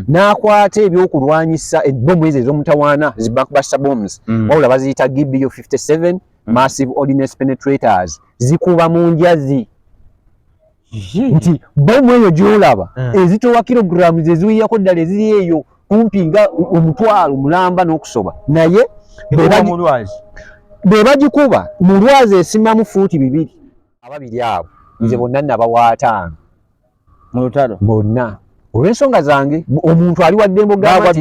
n'akwata ebyokulwanyisa ebbomu ezo ez'omutawaana zi blockbuster bombs wabula baziyita GBU 57 massive ordnance penetrators zikuba mu njazi nti bomu eyo gy'olaba ezitowa kilograms eziwiyako ddala eziri eyo kumpi nga omutwalo mulamba n'okusoba naye be bagikuba mu lwazi esimamu fuuti 2 ababiri abo nze bonna nabawa 5 mu lutalo bonna olw'ensonga zange omuntu ali wadde emboga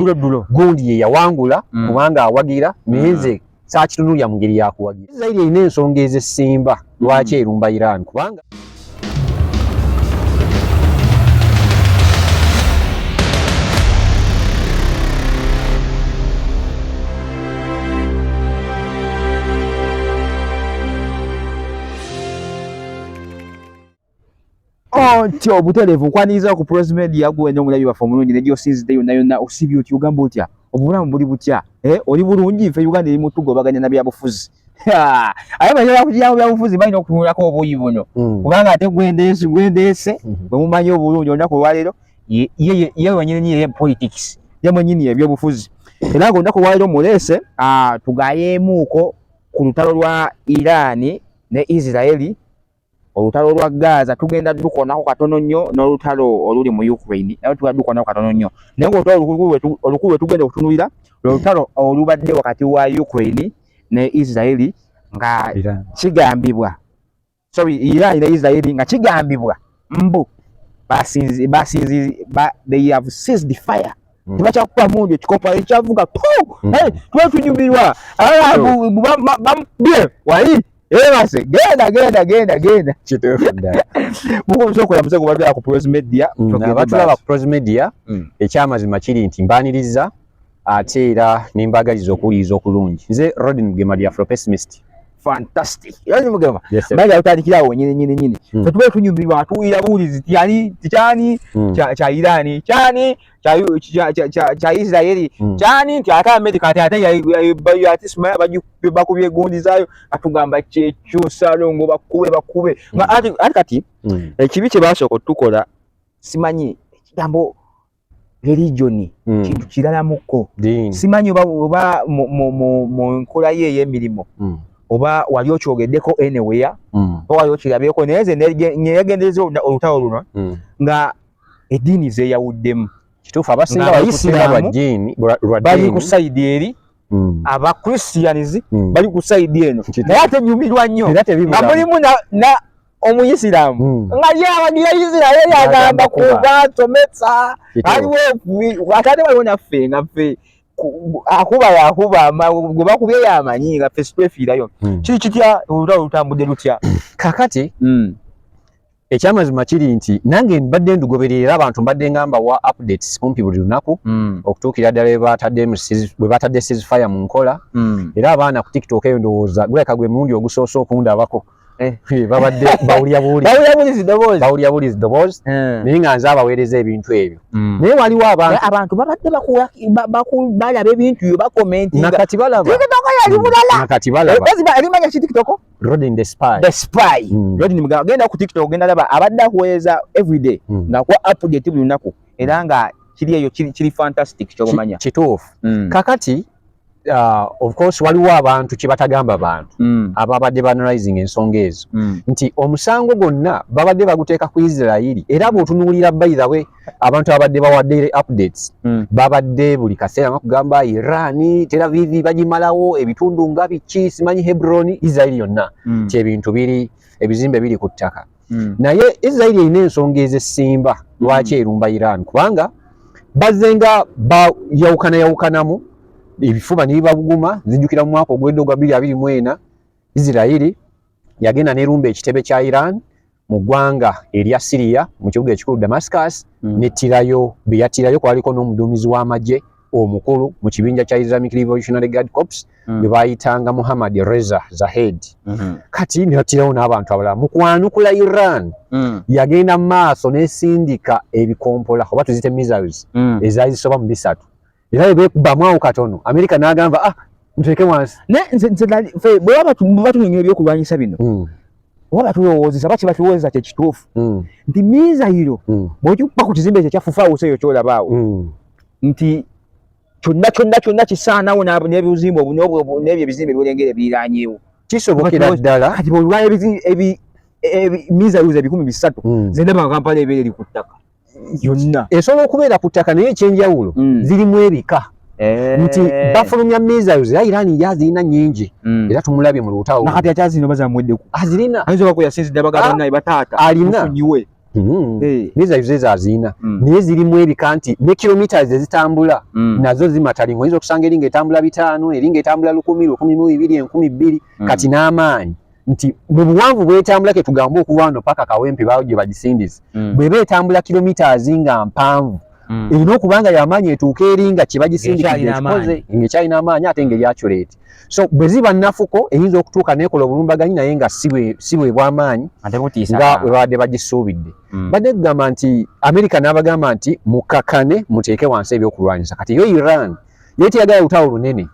gundi ye yawangula kubanga awagira naye nze saakitunulya mu ngeri yakuwagira Israel erina ensonga ez'essimba lwaki erumba Iran kubanga nti obutereevu nkwaniriza ku Pros Media gwenda omulabi waffe omulungi negyo sinzidde yonna yonna osibye oti ogamba otya obulamu buli butya oli bulungi ffe Uganda eri mutugobaganya na byabufuzi aye banyala kugira byabufuzi balina okutunulako obuyi buno kubanga ate gwendeese bwe mumanyi obulungi olunaku olwaleero ye wenyini ye politics ye mwenyini ebyobufuzi era nga olunaku olwaleero muleese tugayeemuuko ku lutalo lwa Iran ne Israeli olutalo lwa Gaza tugenda dukonako katono nnyo n'olutalo oluli mu Ukraine naye tugenda dukonako katono nnyo naye ng'olutalo olukulu lwe tugenda okutunulira olutalo olubadde wakati wa Ukraine ne Israeli nga kigambibwa Iran ne Israeli nga kigambibwa mbu they have seized the fire tibakyakuba mundu ekikopa ekyavuga tuba tunyumirwa wali Ebase genda kiteefu ddala mukosokola musego badde ku Pros Media abatulaba ku Pros Media ekyamazima kiri nti mbaaniriza ate era nimbagaliza okuwuliriza okulungi nze Rodin Mugema the Afro Pessimist fantastic yani Mugema baga utandikirawo nyine tube tunyumirwa atuwira bulizi tichani cha Irani chani cha Israeli chani ate America ate ya Ismail bakubye gundi zayo atugamba kyusalongo bakube ati kati ekibi kye basoko tukola simanyi kigambo religion kintu kirala muko simanyi oba mu nkola ye y'emirimu oba wali okyogeddeko anywhere oba wali okirabyeko naye nze neyegendereza olutalo luno nga eddiini zeeyawuddemu kituufu abasinga bayisiraamu bali ku sayidi eri aba Christians bali ku sayidi eno naye ate nyumirwa nnyo nga mulimu na omuyisiraamu nga yawagira Isiraeli agamba kubatomesa aliwo ate waliwo naffe nga ffe akuba gwe bakubye yamanyi nga ffe situefiirayo kiri kitya olutalo lutambudde lutya kakati ekyamazima kiri nti nange mbadde ndugoberera abantu mbadde ngamba wa updates kumpi buli lunaku okutuukira ddala bwe batadde ceasefire mu nkola era abaana ku TikTok eyo ndowooza guleka gwe mulundi ogusoose okundabako babadde bawulya bulizi ddoboozi naye nga nze abaweereza ebintu ebyo naye waliwo abantu babadde balaba ebintu byo bakomenti nakati balaba erimanya ki TikTok Rodin the spy Rodin genda ku TikTok genda laba abadde akuweereza everyday ngakuwa update buli lunaku era nga kiri eyo kiri fantastic kyobamanya kituufu kakati of course waliwo abantu kyebatagamba abantu ababadde banalizing ensonga ezo nti omusango gonna babadde baguteeka ku Israeli era bw'otunuulira by the way abantu abadde bawadde updates babadde buli kaseera bakugamba Iran Tel Aviv bagimalawo ebitundu nga biki simanyi Hebron Israeli yonna ti ebintu biri ebizimbe biri ku ttaka naye Israeli erina ensonga ez'essimba lwaki erumba Iran kubanga bazenga yawukanamu ebifuba nibibabuguma zijjukira mu mwaka ogwedde ogwa 2024 Israeli yagenda nerumba ekitebe kya Iran mu ggwanga erya Syria mu kibuga ekikulu Damascus netirayo beyatirayo kwaliko n'omuduumizi w'amagye omukulu mu kibinja kya Islamic Revolutionary Guard Corps bwe bayitanga Muhammad Reza Zahedi kati netirayo n'abantu abalala mu kwanukula Iran yagenda mu maaso n'esindika ebikompola oba tuzite missiles ezaali zisoba mu 3 era bekubamu katono America n'agamba muteke wansi bwe batunyonyola ebyokulwanyisa bino waba tulowoozesa baki batulowoozesa kye kituufu nti mizairo bw'okikuba ku kizimbe ekyo kyafufaawo eyo kyolabaawo nti kyonna kisaanawo n'ebizimbe n'ebyo ebizimbe ebiwolengera ebiriraanyeewo kisobokera ddala kati bwolwayo mizairo 300 zendaba Kampala ebeera eri ku ttaka yonna esobola okubeera ku ttaka naye ekyenjawulo zirimu ebika nti bafulumya mizairo era Iran yazirina nnyingi era tumulabye mu lutawo nakati akyazirina bazamweddeku azirina ayinza okuba yasinzidde bagamba naye bataata alina mufunyiwe mizairo ze azirina naye zirimu ebika nti ne kilometers ezitambula nazo zimatalingo oyinza okusanga eringa etambula 5 eringa etambula 1,000 1,200 1,200 kati n'amaanyi nti mu buwanvu bw'etambula ke tugamba okuva wano paka Kawempe bawo gye bagisindiza bw'eba etambula kilometers nga mpanvu erina okubanga y'amaanyi etuuka eringa kye bagisindikidde ekikoze ng'ekyalina amaanyi ate ng'eryakyoleti so bwe ziba nnafuko eyinza okutuuka n'ekola obulumbaganyi naye nga si bwe bw'amaanyi nga bwe babadde bagisuubidde badde kugamba nti Amerika n'abagamba nti mukakane muteeke wansi ebyokulwanyisa kati yo Iran yeeteyagala lutawo lunene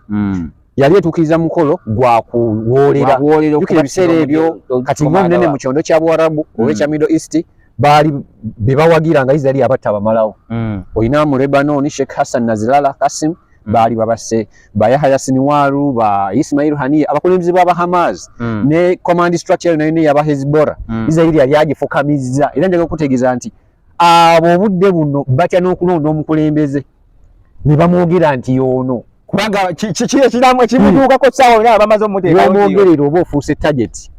yali etuukiriza mukolo gwa kuwoolera jukira ebiseera ebyo kati ng'omunene mu kyondo kya Buwarabu oba ekya Middle East baali be bawagira nga Israel abatta abamalawo olina mu Lebanon Sheikh Hassan Nasrallah Qasim baali babase ba Yahya Sinwaru ba Ismail Haniyeh abakulembeze b'aba Hamas ne command structure nayo ne yaba Hezbollah Israel yali agifukamiza era njagala okutegeeza nti abo obudde buno batya n'okulonda omukulembeze ne bamwogera nti yono kubanga kiramu kimutuukako ssaawa naye abamaze omuteekawo bamwogerera oba ofuuse target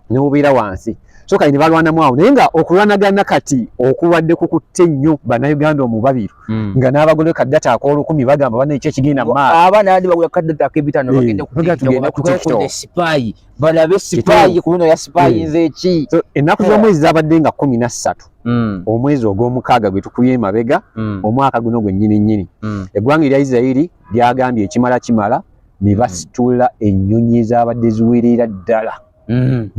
ne bubeera wansi so kati ne balwanamu awo naye nga okulwanagana kati okuwadde kukutte nnyo bannayuganda omubabiru nga n'abagole kaddata ak'olukumi bagamba bana ekyo ekigenda mu maaso abaana andi bagula kaddata ak'ebitaano bagenda ku TikTok sipaayi balabe sipaayi ku luno ya sipaayi nze eki ennaku z'omwezi zabadde nga 13 omwezi ogw'omukaaga gwe tukubye emabega omwaka guno gwennyini eggwanga erya Isirayiri lyagambye ekimala ne basitula ennyonyi ezabadde ziwerera ddala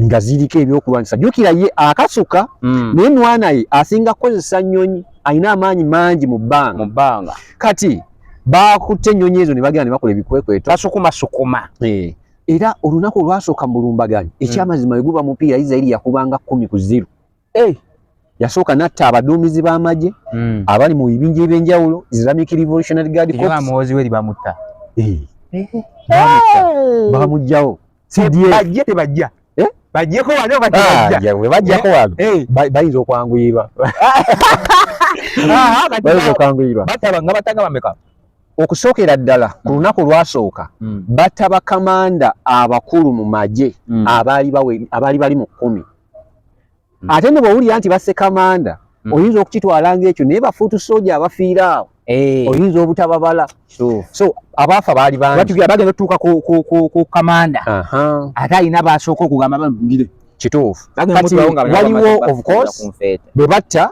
nga ziriko ebyokulwanyisa jjukira ye akasuka naye mwana ye asinga kukozesa nnyonyi alina amaanyi mangi mu bbanga kati bakutte ennyonyi ezo ne bagenda ne bakola ebikwekweto basukuma era olunaku olwasooka mu lumbaganyi ekyamazima weguba mupiira Isirayiri yakubanga 10-0 yasooka natta abaduumizi b'amagye abali mu bibinja ebyenjawulo Islamic Revolutionary Guard Corps bamuwozi we bamutta bamugjawo bajje tebajja bajjeko wano batebajja we bajjako wano bayinza okwanguyirwa bayinza okwanguyirwa bataba nga batanga bameka okusookera ddala ku lunaku lwasooka batta bakamanda abakulu mu magye abaali bali mu 10 ate ne bw'owulira nti basse kamanda oyinza okukitwala ng'ekyo naye bafuutu soja abafiira awo oyinza obutababala so abaafa baali bangi bagenda otuuka ku kamanda ate alina basooka okugamba bamugire kituufu kati waliwo of course bwe batta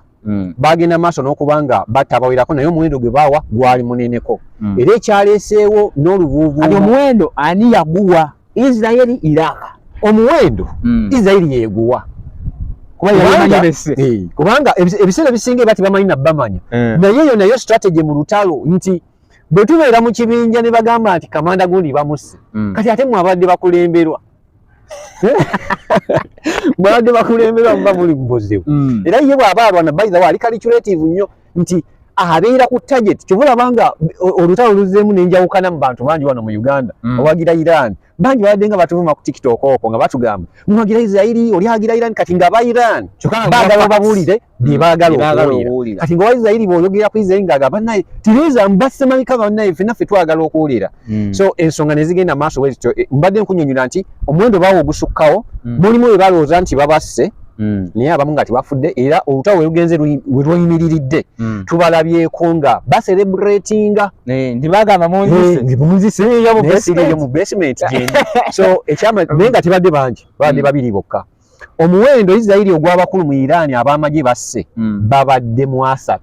bagenda maaso n'okubanga batta abawerako naye omuwendo gwe baawa gwali muneneko era ekyaleeseewo n'oluvuuvuuma ati omuwendo ani yaguwa Isirayiri Iraka omuwendo Isirayiri yeeguwa kubanga ebiseera ebisinga bati bamanyi nabbamanya naye nayo strategy mu lutalo nti bwe tubeera mu kibinja ne bagamba nti kamanda gundi bamusse kati ate mwabadde bakulemberwa mwabadde bakulemberwa muba muli mubozewo era ye bw'aba alwana by the way ali calculative nnyo nti abeera ku target kyobulabanga olutalo luzzeemu n'enjawukana mu bantu bangi wano mu Uganda owagira Iran bangi babadde nga batuvuma ku TikTok okwo nga batugamba mwagira Isirayiri oli agira Iran kati nga aba Iran baagala obabuulire bye baagala okuwulira kati nga Isirayiri bw'oyogera ku Isirayiri ng'agamba naye tiriza mbasse malika bannaye ffenaffe twagala okuwulira so ensonga ne zigenda maaso bwezityo mbadde nkunyonnyola nti omuwendo baawo ogusukkawo mulimu we balowooza nti babasse naye abamu nga tebafudde era olutawo we lugenze we lwayimiriridde tubalabyeko nga basereburatinga ntibagamba munzisesiriyo mu basement gyendi so ekyama naye nga tebadde bangi babadde babiri bokka omuwendo Isirayiri ogw'abakulu mu Iran ab'amagye basse babadde mu 3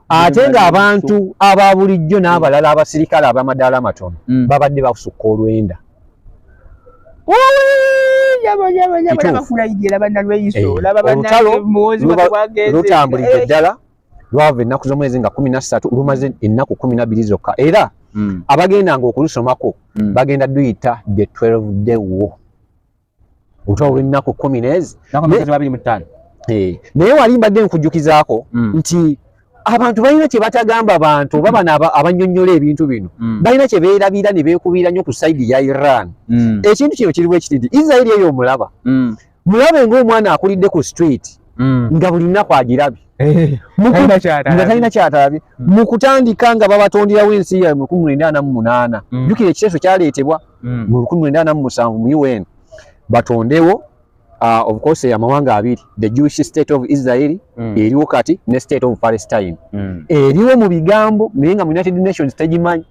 ate ng'abantu aba bulijjo n'abalala abasirikale ab'amadaala amatono babadde basukka olwenda lutambulidde ddala lwava ennaku z'omwezi nga 13 lumaze ennaku 12 zokka era abagendanga okulusomako bagenda duyita the 12 day war olutalo lw'ennaku 10 naye wali mbadde nkujjukizaako nti abantu balina kye batagamba abantu oba bano abannyonnyola ebintu bino balina kye beerabira ne beekubira nnyo ku sayidi ya Iran. Ekintu kino kiri bwe kiti nti Israel eyo omulaba mulabe ng'omwana akulidde ku street nga buli nnaku agirabye nga talina kyatalabye mu kutandika nga babatonderawo ensi ya 1948 jjukira ekiteeso kyaleetebwa mu 1947 mu UN batondewo of course amawanga abiri, the Jewish state of Israel eriwo kati ne state of Palestine eriwo mu bigambo naye nga mu United Nations tegimanyi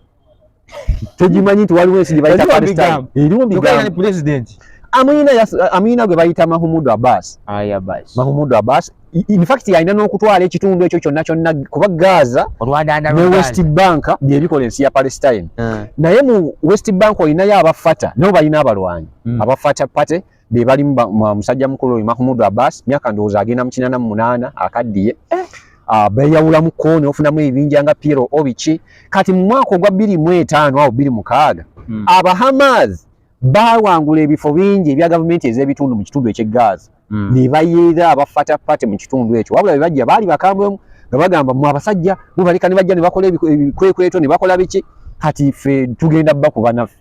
nti waliwo ensi gye bayita Palestine eriwo mu bigambo president Amina gwe bayita Mahmoud Abbas. Mahmoud Abbas in fact yalina n'okutwala ekitundu ekyo kyonna kuba Gaza ne West Bank byebikola ensi ya Palestine. Naye mu West Bank olinayo abafata nabo balina abalwanyi abafata pate be bali musajja mukulu Mahmoud Abbas myaka ndowooza agenda mu 88 akaddiye beeyawula mu kkooni ofunamu ebinja nga Piero Obichi kati mu mwaka ogwa 2005 awo 2006 Hamas bawangula ebifo bingi ebya gavumenti ez'ebitundu mu kitundu eky'e Gaza ne bayeera abafata pate mu kitundu ekyo wabula be bajja baali bakambwemu nga bagamba mu abasajja mubaleka ne bajja ne bakola ebikwekweto ne bakola biki kati ffe tugenda bakuba naffe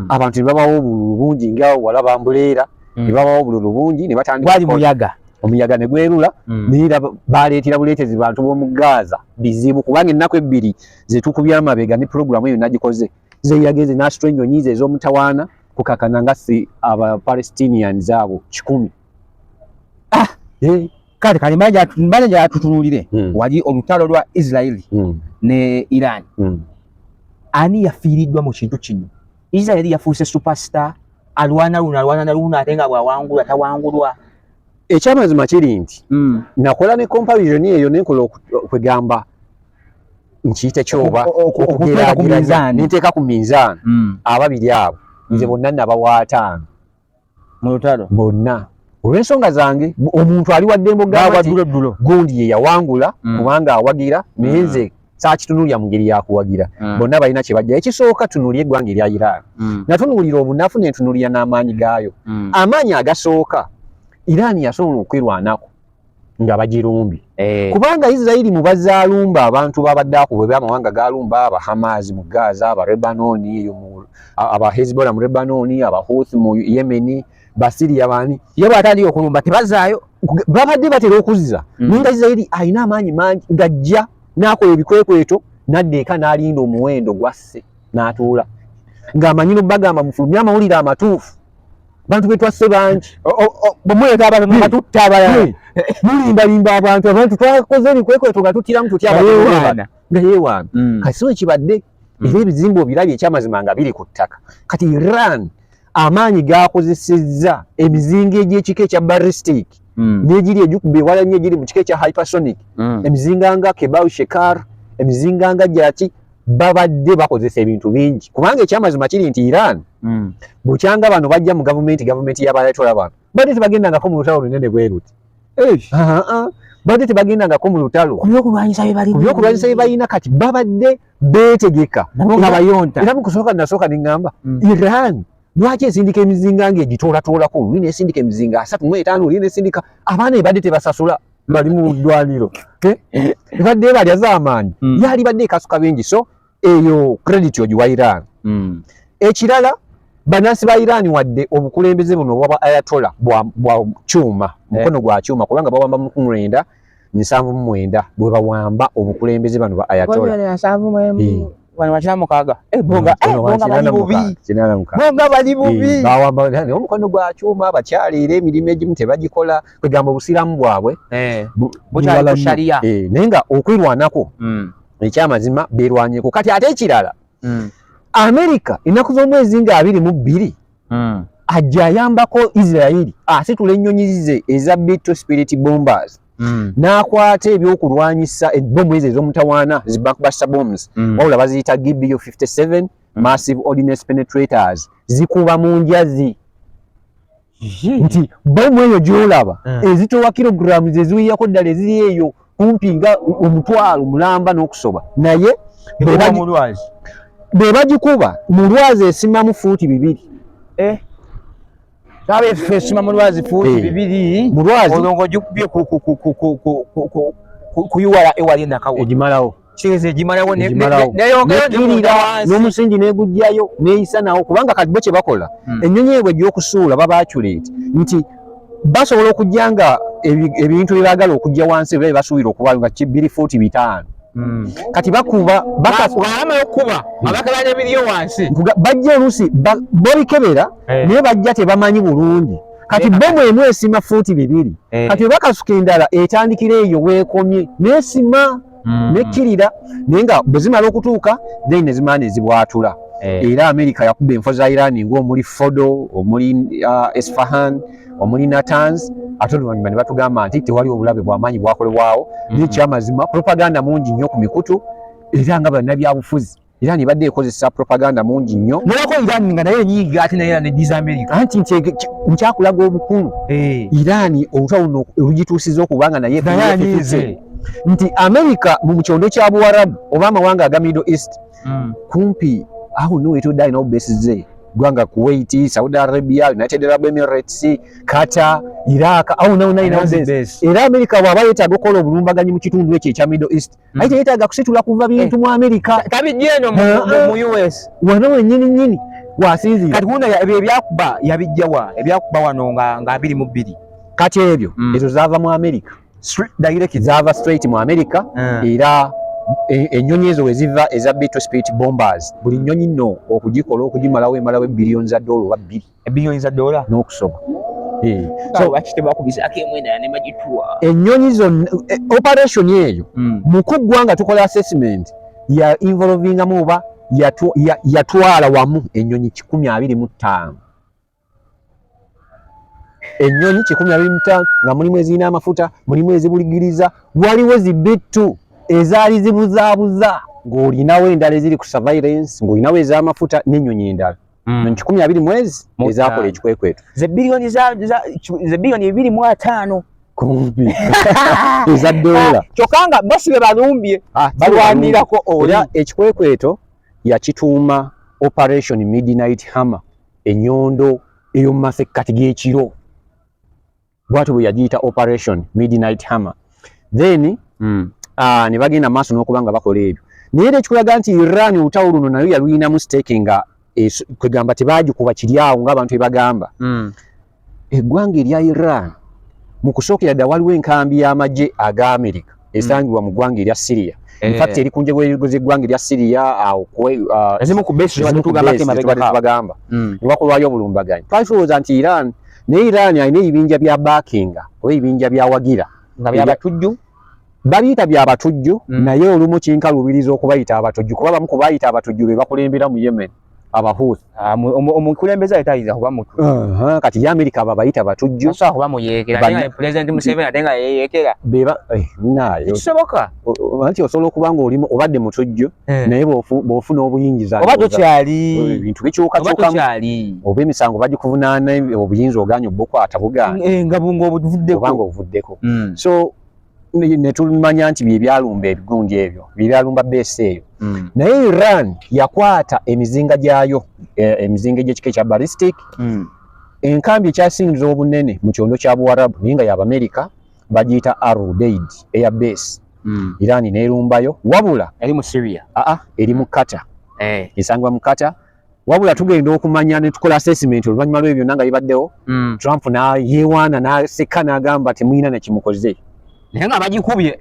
abantu ne babawo obululu bungi nga wala bambuleera ne babawo obululu bungi ne batandika wali omuyaga ne gwerula neera baleetera buleetezi bantu b'omu Gaza bizibu kubanga ennaku ebbiri ze tukubya amabega ne programu eyo nagikoze ze yageze n'asitula ennyonyi ez'omutawaana kukakana nga si aba Palestinians abo 10 kale mbanja atutunulire wali olutalo lwa Israel ne Iran ani yafiiriddwa mu kintu kino Israel yafuuse superstar alwana luna ate nga bwawangulwa tawangulwa ekyamazima kiri nti nakola ne comparison eyo nenkola okwegamba nkiyite kyoba okugeraageranya ninteeka ku minzaani ababiri abo nze bonna nabawa 5 mu lutalo bonna olw'ensonga zange omuntu ali wadde embogamba gundi ye yawangula kubanga awagira naye nze saakitunulya mu ngeri yakuwagira bonna balina kye bajja ekisooka tunulya eggwanga erya Iran natunuulira obunafu ne ntunulira n'amaanyi gaayo amaanyi agasooka Iran yasobola okwerwanako nga bagirumbye kubanga Israeli mu bazaalumba abantu babadde akubwe by'amawanga gaalumba aba Hamas mu Gaza aba Lebanoni aba Hezbollah mu Lebanoni aba Houthi mu Yemen Basiria bani yo batali okulumba tebazaayo babadde batera okuzza ninga Israeli alina amaanyi mangi gajja n'akola ebikwekweto n'addeeka n'alinda omuwendo gwasse n'atuula ng'amanyino bagamba mufulumya amawulire amatuufu bantu betwasse bangi bamuleta abantu nga tutta abalala mulimbalimba abantu twakoze ebikwekweto nga tutiramu tutya nga yeewaana kati so ekibadde era ebizimbe obirabye ekyamazima nga biri ku ttaka kati Iran amaanyi gakozesezza emizinga egy'ekika ekya ballistic n'egiri egikuba ewala nnyo egiri mu kika ekya hypersonic emizinga nga Kebal Shekar emizinga nga gyaki babadde bakozesa ebintu bingi kubanga ekyamazima kiri nti Iran bukyanga bano bajja mu gavumenti y'abayatola bano badde tebagendangako mu lutalo lunene bwe luti badde tebagendangako mu lutalo ku byokulwanyisa bye balina kati babadde beetegeka nga bayonta era mu kusooka nasooka ne ŋŋamba Iran lwaki esindika emizinga ng'egitoolatoolako luli n'esindika emizinga 35 luli n'esindika abaana ebadde tebasasula bali mu ddwaliro ebadde balya z'amaanyi yali badde ekasuka bingi so eyo credit ogiwa Iran ekirala banansi ba Iran wadde obukulembeze buno bwa Ayatollah bwa kyuma mukono gwa kyuma kubanga bawamba mu 1979 bwe bawamba obukulembeze bano ba Ayatollah wano wakiramukaga bonga bali bubi bawamba omukono gwa kyuma bakyaliira emirimu egimu tebagikola kwegamba obusiramu bwabwe bukyali ku sharia naye nga okwirwanako ekyamazima beerwanyeko kati ate ekirala America ennaku z'omwezi nga 22 ajja ayambako Israeli asitula ennyonyi ze eza Battle Spirit bombers n'akwata ebyokulwanyisa ebbomu ezo ez'omutawaana zi backbuster bombs wabula baziyita GBU 57 massive ordnance penetrators zikuba mu njazi nti bomu eyo gy'olaba ezitowa kilograms eziwiyako ddala eziri eyo kumpi nga omutwalo mulamba n'okusoba naye be bagikuba mu lwazi esimamu fuuti 2 Tabe fesima mulwazi futi bibiri mulwazi olongo jukubye ku yuwala ewali nakawo ejimalawo kigeze ejimalawo nekirira n'omusingi negujjayo neeyisa nawo kubanga kati bo kye bakola ennyonyi ebwe gy'okusuula babaculate nti basobola okujja nga ebintu bye baagala okujja wansi bye basuubira okuba nga 2 fuuti 5 kati bakuba bakama okuba abakabanya ebiriyo wansi bajja oluusi bobikebera naye bajja tebamanyi bulungi kati bomu emu esima fuuti 2 kati we bakasuka endala etandikira eyo weekomye neesima nekkirira naye nga bwe zimala okutuuka then ne zimala ne zibwatula era Amerika yakuba enfo za Iran ng'omuli Fordo omuli Esfahan omuli Natanz ate oluvannyuma ne batugamba nti tewali obulabe bw'amaanyi bwakolebwawo n'ekyamazima propaganda mungi nnyo ku mikutu era nga bannabyabufuzi Iran ibadde ekozesa propaganda mungi nnyo nolako Iran nga naye enyiiga ate naye nediza Amerika anti nkyakulaga obukumu Iran olutalo olugituusiza okubanga naye nti Amerika mu kyondo kya Buwarabu oba amawanga aga Middle East kumpi aho no etudde alina bases ze gwanga Kuwait, Saudi Arabia, United Arab Emirates, Qatar, Iraq aho nawo naina base era Amerika bw'aba yeetaaga okukola obulumbaganyi mu kitundu ekyo ekya Middle East ayite yeetaaga kusitula kuva bintu mu Amerika kabijjeno mu US wano wennyini wasinzira kati kuna ebyakuba yabijjawa ebyakuba wano nga 22 kati ebyo ezo zaava mu Amerika direct zaava straight mu Amerika era ennyonyi ezo weziva eza Beetle Spirit bombers buli nnyonyi nno okugikola okugimalawo emalawo $billions oba 2 $billions n'okusoba so bakitebakubisako emwenda yanemagituwa ennyonyi zonna operation eyo mu kuggwanga tukola assessment ya involvingamu oba yatwala wamu ennyonyi 125 ennyonyi 125 nga mulimu ezirina amafuta mulimu ezibuligiriza waliwo zibbitu ezaali zibuzaabuza ng'olinawo endala eziri ku surveillance ng'olinawo ez'amafuta n'ennyonyi endala 12 mwezi ezakola ekikwekweto ze billioni za billioni 2.5 kumpi eza dola kyokka nga bosi be balumbye balwanirako era ekikwekweto yakituuma Operation Midnight Hammer ennyondo ey'omu masekkati g'ekiro bwatyo bwe yagiyita Operation Midnight Hammer then ne bagenda maaso n'okuba nga bakola ebyo naye era ekikulaga nti Iran olutawo luno nayo yaluyinamu stake nga kwegamba tebaagikuba kiri awo ng'abantu bwe bagamba eggwanga erya Iran mu kusookera ddala waliwo enkambi y'amagye aga Amerika esangibwa mu ggwanga erya Syria infact eri ku njego z'eggwanga erya Syria awo ezimu ku base bagamba ne bakolwayo obulumbaganyi twalowooza nti Iran naye Iran alina ebibinja bya backinga oba ebibinja byawagira nga byabatujju babiyita byabatujju naye olumu kinkalubiriza okubayita abatujju kuba bamu kubayita abatujju be bakulembera mu Yemen abahuthi omukulembeza yetayiza kuba mutu kati ya Amerika ababayita abatujju asobola kuba muyeekera naye President Museveni ate nga yeyeekera beba nayo kisoboka anti osobola okuba nga olimu obadde mutujju naye bw'ofuna obuyingiza oba tokyali ebintu bikyukakyukamu oba emisango bagikuvunaana obuyinza oganya obukwata buganda nga obanga ovuddeko so ne tumanya nti byebyalumba ebigundi ebyo byebyalumba base eyo naye Iran yakwata emizinga gyayo emizinga egy'ekika ekya ballistic enkambi ekyasingiza obunene mu kyondo kya Buwarabu naye nga y'Abamerika bagiyita Al-Udeid Air Base Iran neerumbayo wabula eri mu Syria eri mu Qatar esangibwa mu Qatar wabula tugenda okumanya ne tukola assessment oluvannyuma lw'ebyo byonna nga bibaddewo Trump yeewaana n'aseka n'agamba temulina na kimukoze naye nga bagikubye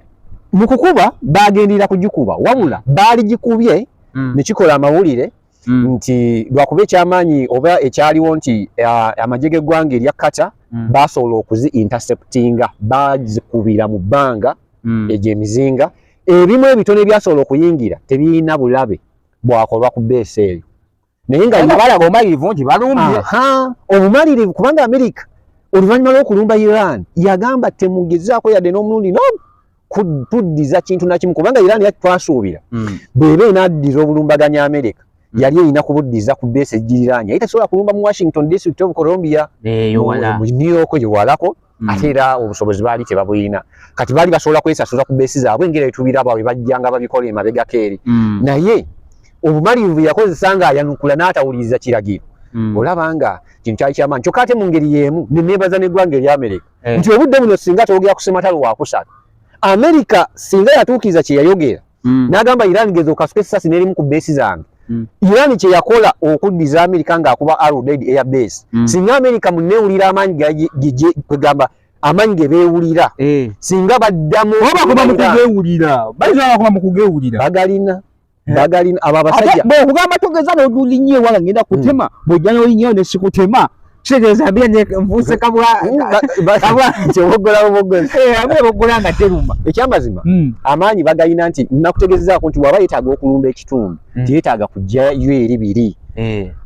mu kukuba bagendera kugikuba wabula baali gikubye ne kikola amawulire nti lwakuba ekyamaanyi oba ekyaliwo nti amagye g'eggwanga erya Qatar basobola okuzi interceptinga bazikubira mu bbanga egyo emizinga ebimu ebitono ebyasobola okuyingira tebirina bulabe bwakolwa ku beesi eyo naye nga balaga obumalirivu nti balumbye obumalirivu kubanga Amerika oluvannyuma lw'okulumba Iran yagamba temugezaako yadde n'omulundi kuddiza kintu nakimu kubanga Iran twasuubira bw'eba enaddiza obulumbaganya Amerika yali erina kubuddiza ku beesi egiriraanye yali tasobola kulumba mu Washington District of Columbia mu New York yewalako ate era obusobozi baali tebabulina kati baali basobola kwesasula ku beesi zaabwe engeri etubiraba bwe bajjanga babikola emabegako eri naye obumalirivu yakozesa ng'ayanukula n'atawuliriza kiragiro olabanga kintu kyali kyamaanyi kyokka ate mu ngeri y'emu neneebaza n'eggwanga erya Amerika nti obudde buno singa toogera ku ssematalo wakusatu Amerika singa yatuukiriza kye yayogera n'agamba Iran ngeze okasuka essasi n'erimu ku beesi zange Iran kye yakola okuddiza Amerika ng'akuba Al-Udeid Air Base singa Amerika munneewulira amaanyi kwegamba amaanyi ge beewulira singa baddamu bagalina abo abasajja bw'okugamba togeza n'odulinnye wala ngenda kutema bw'ojja n'olinnyeyo ne sikutema kitegeeza mbira nvuuse kabwa bogola nga teruma ekyamazima amaanyi bagalina nti nakutegeezezaako nti waba yeetaaga okulumba ekitundu teyeetaaga kujjayo eri biri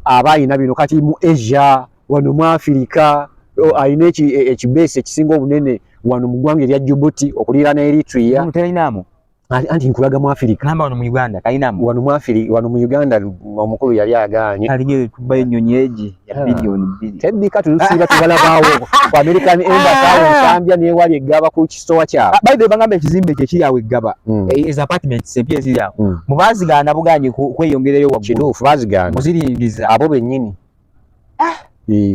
aba ayina bino kati mu Asia wano mu Afirika ayina ekibeesi ekisinga obunene wano mu ggwanga erya Djibouti okuliira ne Eritrea terinamu anti nkulaga mu Afirika namba wano mu Uganda kalinamu wano mu Afirika wano mu Uganda omukulu yali agaanye aliyo kuba ennyonyi egi ya bilioni 2 tebbika tulusiiba tubalabaawo ku American Embassy awo Nsambya n'ewali eggaba ku kisowa kyabwe by the way bangamba ekizimbe kye kiri awo eggaba is apartments empya ziri awo mu baazigaana buganye kweyongereyo waggulu kituufu baazigaana muziringiza abo bennyini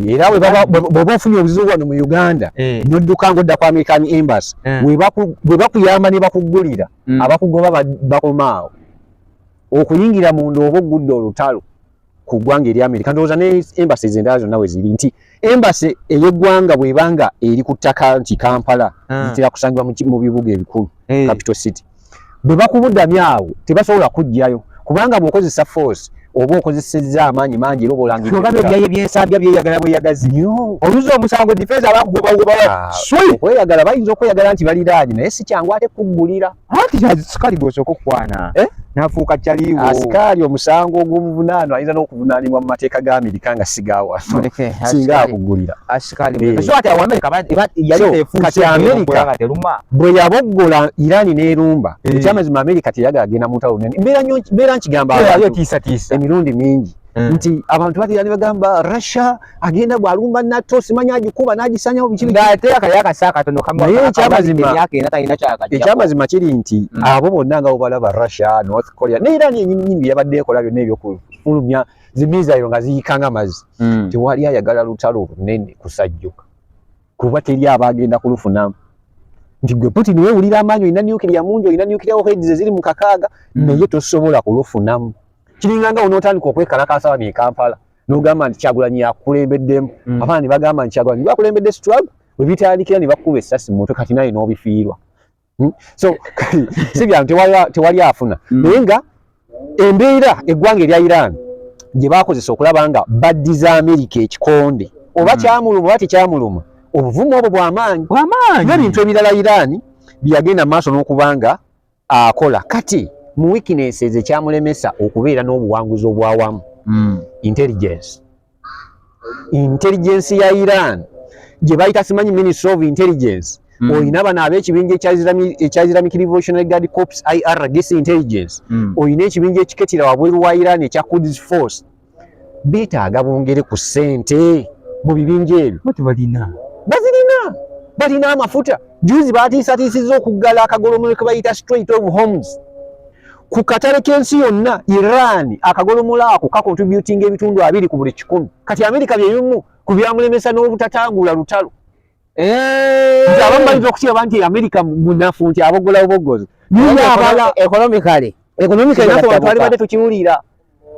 era bw'oba ofunye obuzibu wano mu Uganda n'odduka ng'odda ku American Embassy bwe bakuyamba ne bakuggulira abakugoba bakomaawo okuyingira munda oba ogudde olutalo ku ggwanga erya Amerika ndowooza ne embassy endala zonna we ziri nti embassy ey'eggwanga bw'ebanga eri ku ttaka nti Kampala zitera kusangibwa mu bibuga ebikulu capital city bwe bakubudamya awo tebasobola kujjayo kubanga bw'okozesa force oba okozesezza amaanyi mangi era obalangirira byensambya byeyagala bweyagazi nnyo oluzi omusango defense abakugobagoba okweyagala bayinza okweyagala nti baliraanye naye si kyangu ate kuggulira anti sikaali gwosooka okukwana n'afuuka kyaliwo asikaali omusango ogw'omuvunaano ayinza n'okuvunaanibwa mu mateeka ga Amerika nga sigaawa singa akuggulira kati Amerika bwe yaboggola Iran n'erumba ekyamazima Amerika teyagala genda mu ntalo nene mbeera nkigamba emirundi mingi nti abantu batera ne bagamba Russia agenda bw'alumba NATO simanyi agikuba n'agisanyawo ekyamazima kiri nti abo bonna nga bobalaba Russia North Korea ne Iran yennyini yabadde ekola byonna ebyokufulumya zimizayo nga ziyikanga mazzi tewali ayagala lutalo lunene kusajjuka kuba teri abagenda kulufunamu nti gwe Putin weewulira amaanyi olina nuclear mungi olina nuclear warheads ziri mu kakaaga naye tosobola kulufunamu kiringanga onootandika okwekalakaasa wano e Kampala n'ogamba nti Kyagulanyi yakulembeddemu abaana ne bagamba nti Kyagulanyi bakulembedde struggle bwe bitandikira ne bakuba essasi mu mutwe kati naye n'obifiirwa so si byantu tewali afuna naye nga embeera eggwanga erya Iran gye baakozesa okulaba nga baddiza Amerika ekikonde oba kyamuluma oba tekyamuluma obuvumu obwo bw'amaanyi n'ebintu ebirala Iran byagenda mu maaso n'okubanga akola kati mu weaknesses ekyamulemesa okubeera n'obuwanguzi obwawamu intelligence ya Iran gye bayita simanyi Ministry of Intelligence oyina bano ab'ekibinja ekya Islamic Revolutionary Guard Corps IRGC intelligence oyina ekibinja ekiketira wabweru wa Iran ekya Quds Force beetaaga bongere ku ssente mu bibinja ebyo balina amafuta juzi baatiisatiisizza okuggala akagolomolo ke bayita Strait of Hormuz ku katale k'ensi yonna Iran akagolomola ako kakontributinga ebitundu 2 ku buli 100 kati Amerika byebimu ku byamulemesa n'obutatangula lutalo nti abamu bayinza okukiraba nti Amerika munafu nti abogola oboggozi economically nafe abantu balibadde tukiwulira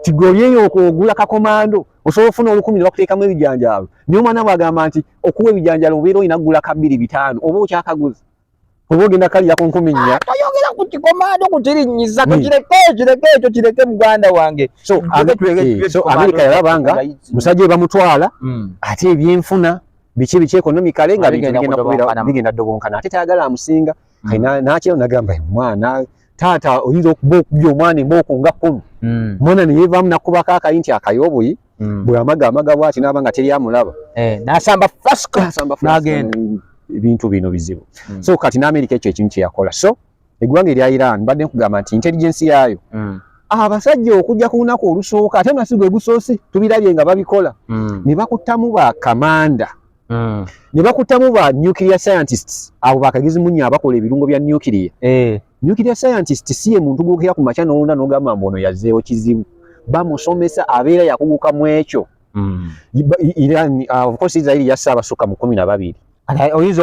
tigolyeyo okugula kakomando osobola ofuna 10 ne bakuteekamu ebijanjaalo naye omwana bw'agamba nti okuwa ebijanjaalo obeera olina kugula ka 2-5 oba okyakaguza oba ogenda kalya ku 10 toyogera ku kikomando kukirinyiza kireke muganda wange so Amerika yalabanga musajja we bamutwala ate ebyenfuna biki economically nga bigenda dogonkana ate tayagala amusinga nakyero nagamba mwana taata oyinza okuba okubya omwana embooko nga 10 mwana neyeevaamu nakubako akayi nti akayobuyi bwe amaga bwati naaba nga teri amulaba n'asamba n'agenda ebintu bino bizibu so kati n'Amerika ekyo ekintu kye yakola so eggwanga erya Iran badde nkugamba nti intelligence yaayo abasajja okujja ku lunaku olusooka ate nasi gwe gusoose tubirabye nga babikola ne bakuttamu bakamanda ne bakuttamu ba nuclear scientists abo bakagezi munnyo abakola ebirungo bya nuclear nuclear scientist si ye muntu gwokera ku makya n'olunda n'ogamba mbu ono yazzeewo kizibu bamusomesa abeera yakuguka mu ekyo Iran of course Israel yasaba soka mu 12 oyinza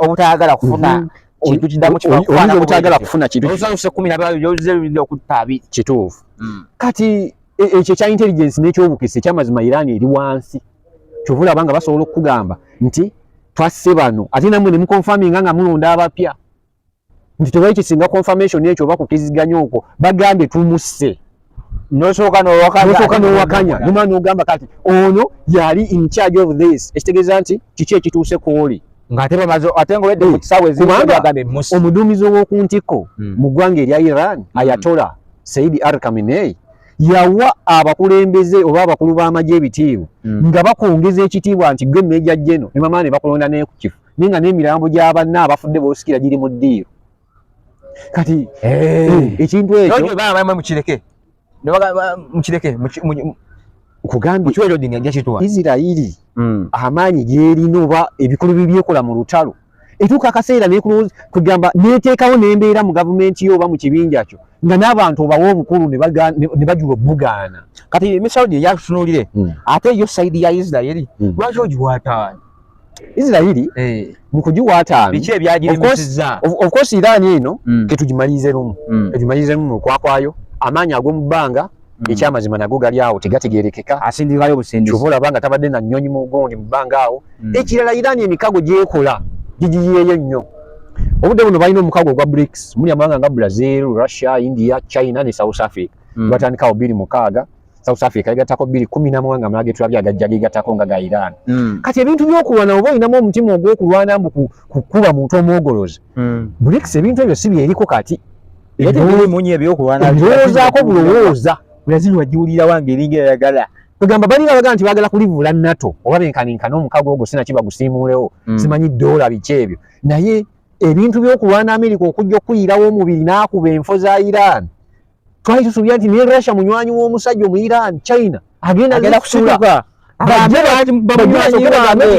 obutayagala kufuna kintu kidamu oyinza obutayagala kufuna kintu oyinza 12 yoze okutabi kituufu kati ekyo kya intelligence n'ekyobukisi ekyamazima Iran eri wansi kyovula abanga basobola okugamba nti twasse bano ate namwe ne muconfirming nga mulonda abapya nti tebayi kisinga confirmation ekyo bakukiziganya okwo bagambe tumusse nosooka n'owakanya noma n'ogamba kati ono yali in charge of this ekitegeeza nti kiki ekituuse kwoli ng'ate bamaze ate ng'obedde mu kisaawe ezibagambe musse omuduumizi ow'oku ntikko mu ggwanga erya Iran Ayatollah Said Ali Khamenei yawa abakulembeze oba abakulu b'amagye ebitiibwa nga bakongeza ekitiibwa nti gwe Meja General ne mama ne bakulonda ne ku kifu ninga n'emirambo gy'abanna abafudde b'osikira giri mu ddiiro kati ekintu ekyo kugambye Isirairi amaanyi gy'erina oba ebikulu bibyekola mu lutalo etuuka akaseera kugamba neteekawo n'embeera mu gavumenti yo oba mu kibinja kyo nga n'abantu obawa obukulu ne bajula obbugaana kati Saudi yakutunuulire ate yo sayidi ya Isirairi lwaki ogiwaataanya Isirairi mu kugiwaataanya biki ebyagiremesezza of course Iran eno ketugimalize lumu okwakwayo amaanyi ag'omu bbanga ekyamazima nago gali awo tegategerekeka asindikayo busindisi kyobola banga tabadde na nnyonyi mu gundi mu bbanga awo ekirala Iran emikago gyekola gigiyeeyo nnyo obudde buno balina omukago ogwa BRICS muli amawanga nga Brazil, Russia, India, China ne South Africa batandikawo 2 South Africa yegattako 2 amawanga amalala getulabye agajja gegattako nga ga Iran kati ebintu by'okulwana oba olinamu omutima ogw'okulwana mu kukuba muntu omwogolozi BRICS ebintu ebyo si byeriko kati ebirowoozaako bulowooza Brazil wajiwulira wange eringa yagala kugamba bali baga nti bagala kulivula NATO oba benkaninkana omukago ogwo sina kiba gusiimuulewo simanyi dola biki ebyo naye ebintu by'okulwana Amerika okujja okuyirawo omubiri n'akuba enfo za Iran twali tusuubira nti ne Russia munywanyi w'omusajja mu Iran China agenda kusituka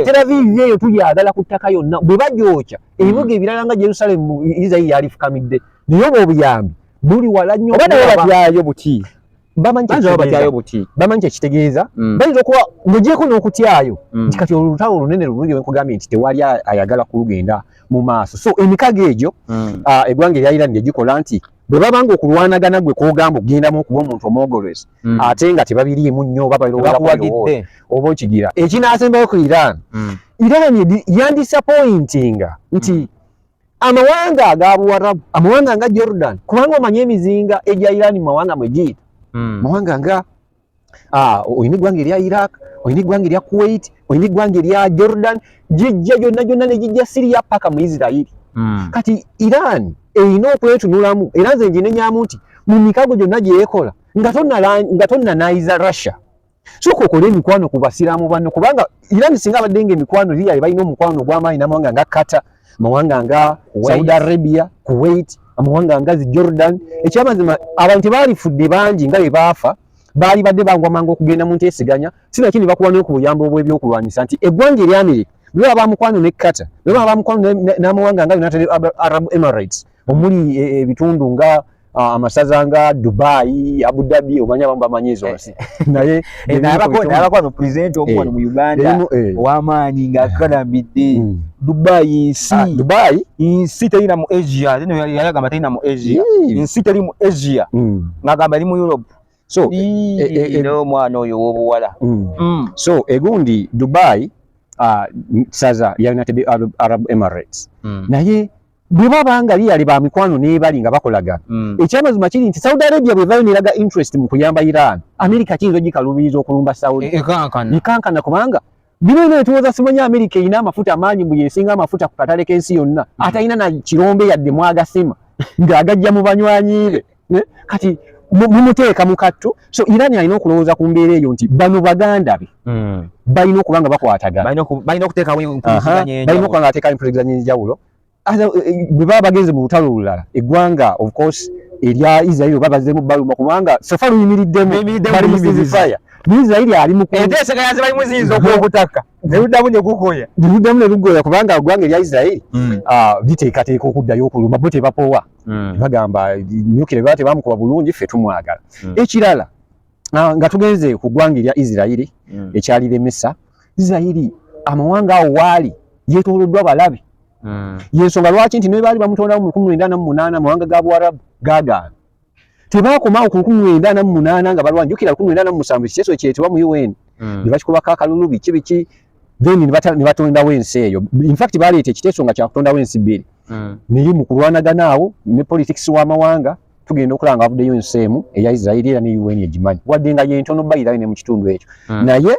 Tel Aviv eyo tulyagala ku ttaka yonna bwe bagyokya ebibuga ebirala nga Jerusalem Israel yalifukamidde naye oba obuyambi buli wala nnyo oba naye batyayo buti bamanyi kyekitegeeza bayinza okuba ng'ogyeko n'okutyayo nti kati olutalo olunene lulungi wenkugambye nti tewali ayagala kulugenda mu maaso so emikago egyo eggwanga erya Iran gyegikola nti bwe babanga okulwanagana gwe kwogamba okugendamu okuba omuntu omwogolezi ate nga tebabiriimu nnyo oba balowooza oba okigira ekinaasembayo ku Iran yandisappointinga nti amawanga aga Buwarabu amawanga nga Jordan kubanga omanye emizinga egya Iran mu mawanga mwe giyita mawanga nga oyina eggwanga erya Iraq oyina eggwanga erya Kuwait oyina eggwanga erya Jordan gijja gyonna ne gijja Syria paka mu Israel kati Iran erina okwetunulamu era nze nginenyamu nti mu mikago gyonna gyeyekola nga tonnanayiza Russia sooka okole emikwano ku basiraamu banno kubanga Iran singa abadde nga emikwano liyali balina omukwano ogw'amaanyi n'amawanga nga Qatar amawanga nga Saudi Arabia Kuwait amawanga nga Jordan ekyamazima abantu baalifudde bangi nga bwe baafa baali badde bangwa mangu okugenda mu nteeseganya sina kindi bakuba n'oku buyambo obw'ebyokulwanyisa nti eggwanga erya Amerika bwe baba mukwano ne Qatar bwe baba mukwano n'amawanga nga United Arab Emirates omuli ebitundu nga amasaza nga Dubai, Abu Dhabi omanyi abamu bamanyi ezo nsi naye nabakwano president omwana mu Uganda ow'amaanyi ng'akalambidde Dubai nsi terina mu Asia yagamba terina mu Asia nsi teri mu Asia ng'agamba eri mu Europe so omwana oyo w'obuwala so egundi Dubai saza ya United Arab Emirates naye bwe babanga liyali ba mikwano n'ebali nga bakolagana ekyamazima kiri nti Saudi Arabia bwe vayo neraga interest mu kuyamba Iran Amerika kiyinza ogikaluubiriza okulumba Saudi ekankana kubanga bino netuwoza simanyi Amerika erina amafuta amaanyi bwe yesinga amafuta ku katale k'ensi yonna atalina na kirombe yadde mwagasima ng'agajja mu banywanyi be kati mumuteeka mu katto so Iran alina okulowooza ku mbeera eyo nti bano baganda be balina okuba nga bakwatagana balina okuteekawo empuliziganya enjawulo bwe baba bagenze mu lutalo olulala eggwanga of course erya Israel oba bazzemu baluma kubanga sofa luyimiriddemu bali mu ceasefire Israel ali mu enteeseganya bali mu ziyinza okw'obutaka neruddamu ne lugoya kubanga eggwanga erya Israel liteekateeka okuddayo okuluma bo tebapoowa bagamba nyukire baba tebamukuba bulungi ffe tumwagala ekirala nga tugenze ku ggwanga erya Isirairi ekyali lemesa Isirairi amawanga awo waali yeetooloddwa balabe yensonga lwaki nti ne baali bamutondawo mu 1948 amawanga ga Buwarabu gaagaana tebaakomawo ku 1948 nga balwanjukira 1947 ekiteeso ekyetebwa mu UN ne bakikubako akalulu biki then ne batondawo ensi eyo in fact baleeta ekiteeso nga kyakutondawo ensi bbiri naye mu kulwanagana awo ne politics w'amawanga tugenda okulanga avuddeyo ensi emu eya Isirairi era ne UN egimanyi wadde nga yentono bayirayo ne mu kitundu ekyo naye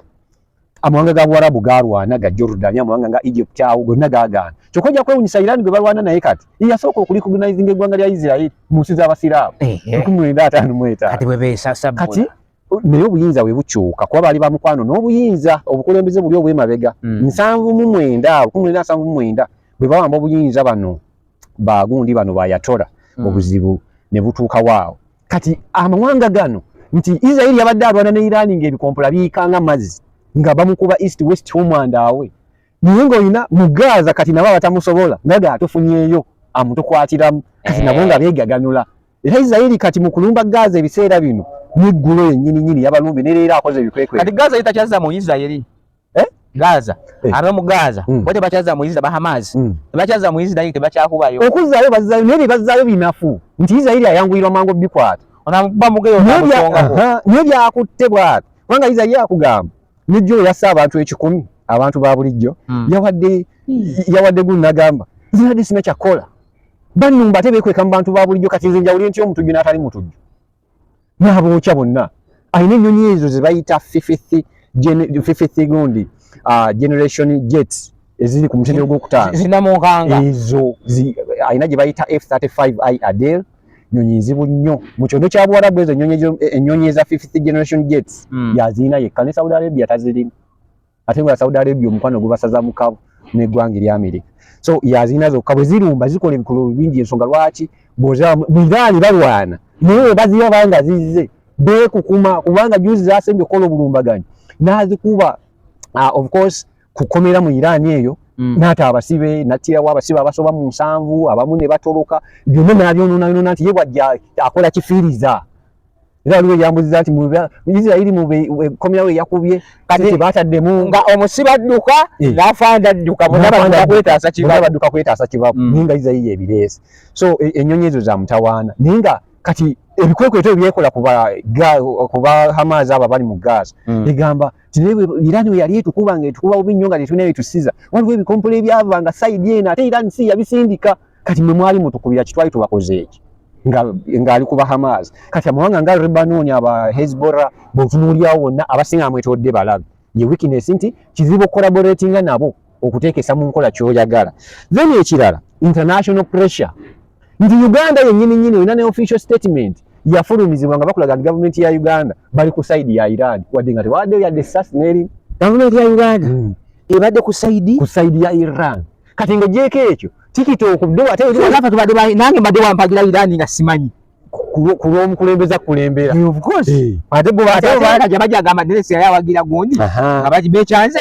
amawanga ga Buwarabu galwana ga Jordan amawanga nga Egypt awo gonna gaagaana kyokka ojja kwewunyisa Iran gwe balwana naye kati yasooka okulicognizing eggwanga lya Isirairi mu nsi z'abasiraamu 1955 kati bwe beesasa kati naye obuyinza bwe bukyuka kuba baali bamukwano n'obuyinza obukulembeze buli obw'emabega 1979 bwe bawamba obuyinza bano bagundi bano bayatola obuzibu ne butuuka waawo kati amawanga gano nti Isirairi yabadde alwana ne Iran ng'ebikompola biyikanga mazzi nga bamukuba east west homeland awe naye ng'olina mu Gaza kati nabo batamusobola nga gaatufunyeeyo amutukwatiramu kati nabo nga beegaganula era Isirairi kati mu kulumba Gaza ebiseera bino n'eggulu yennyini yabalumbi ne leero akoze ebikwekwe kati Gaza itakyaza mu Isirairi Gaza aba mu Gaza bote bakyaza mu Isirairi Bahamas bakyaza mu Isirairi tebakyakubayo okuzaayo bazaayo naye bazaayo binafu nti Isirairi ayanguyirwa mangu bikwata onamba mugeyo naye byakutte bwati kubanga Isirairi yakugamba nejjo yassa abantu 10 abantu ba bulijjo yawadde gunnagamba zinadde sina kyakola bannumba tebeekweka mu bantu ba bulijjo kati nze njawulire nti omutujju n'atali mutujju n'abookya bonna alina ennyonyi ezo ze bayita fifth gundi generation jets eziri ku mutendera gw'okutaano zinamunkanga ezo alina gye bayita F-35I Adele nyonyi nzibu nnyo mu kyondo kya Buwarabu ezo ennyonyi eza fifth generation jets yazirina yekka ne Saudi Arabia tazirina ate nga Saudi Arabia omukwano gubasaza mukabo n'eggwanga erya America so yazirina zokka bwe zirumba zikola ebikolo bingi ensonga lwaki Iran balwana naye baziba banga zizze beekukuma kubanga juzi zasembye okukola obulumbaganyi n'azikuba of course kukomera mu Iran eyo n'ata abasibe nattirawo abasibe abasoba mu 7 abamu ne batoloka byonna n'abyonoonayonona nti ye bwajja akola kifiiriza era waliwo yambuziza nti Isirairi mu komerawo yakubye kati bataddemu nga omusiba adduka n'afanda adduka badduka kwetaasa kibabu ninga Isirairi ebireese so ennyonyi ezo za mutawaana naye nga kati ebikwekweto ebyekola kuba Hamas abo bali mu Gaza egamba Iran we yali etukuba ng'etukuba bubi nnyo nga tetulina byetusiza waliwo ebikompola ebyavanga sayidi eno ate Iran si yabisindika kati mwe mwali mutukubira kitwali tubakoze eki ng'ali kuba Hamas kati amawanga nga Lebanon aba Hezbollah bw'otunuulyawo wonna abasinga mwetodde balabe ye weakness nti kizibu okukolaboratinga nabo okuteekesa mu nkola ky'oyagala then ekirala international pressure nti Uganda yennyini olina ne official statement yafulumizibwa nga bakulaga gavumenti ya Uganda bali ku side ya Iran wadde nga tewaddeyo yadde essasi n'eri gavumenti ya Uganda ebadde ku side ya Iran kati ng'ogyeko ekyo TikTok ate nange mbadde wampagira Iran nga simanyi ku lw'omukulembeza kulembera of course ate bajagamba deresi yawagira gundi nga bakyanze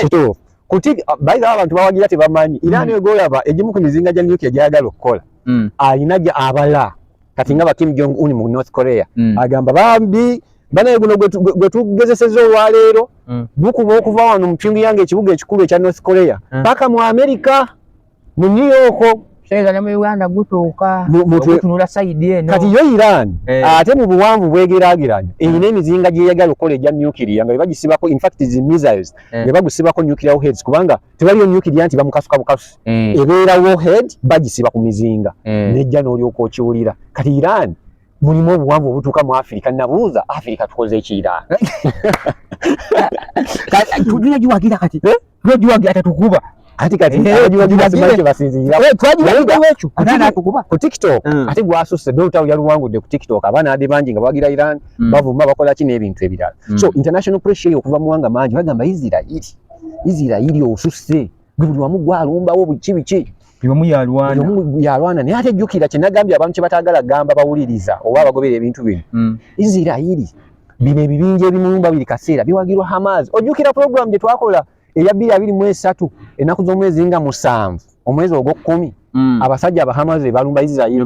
bayiga abantu bawagira tebamanyi Iran egolaba egimu ku mizinga gya nuclear gyayagala okukola alina abala kati nga Kim Jong Un mu North Korea agamba bambi banaye guno gwe tugezeseza olwaleero bukuba okuva wano mu Pyongyang ekibuga ekikulu ekya North Korea paka mu America mu New York Sheza na mu Uganda gutuuka okutunula side eno kati yo Iran ate mu buwanvu bwegeraageranya erina emizinga gyeyagala okukola egya nuclear nga bagisibako in fact zi missiles nga bagusibako nuclear warheads kubanga tewaliyo nuclear nti bamukasuka bukasu ebeera warhead bagisiba ku mizinga nejja n'olyoka okiwulira kati Iran mulimu obuwanvu obutuuka mu Africa nabuuza Africa tukoze eki Iran tulina giwagira kati giwagira tatukuba ati kati abajiwagibazimanyi basinzira ku TikTok ate gwasusse dota yaluwangudde ku TikTok abaana ade bangi nga bawagira Iran bavuma bakola ki n'ebintu ebirala so international pressure okuva mu wanga mangi bagamba Isirairi osusse gwe buli wamu gwalumbawo biki yalwana naye ate jjukira kye nagambye abantu kye bataagala gamba bawuliriza oba abagobera ebintu bino Isirairi bino ebibinja ebimulumba biri kaseera biwagirwa Hamas ojjukira program gye twakola eya 2023 ennaku z'omwezi nga 7 omwezi ogw'okumi abasajja abahamaze balumba Israel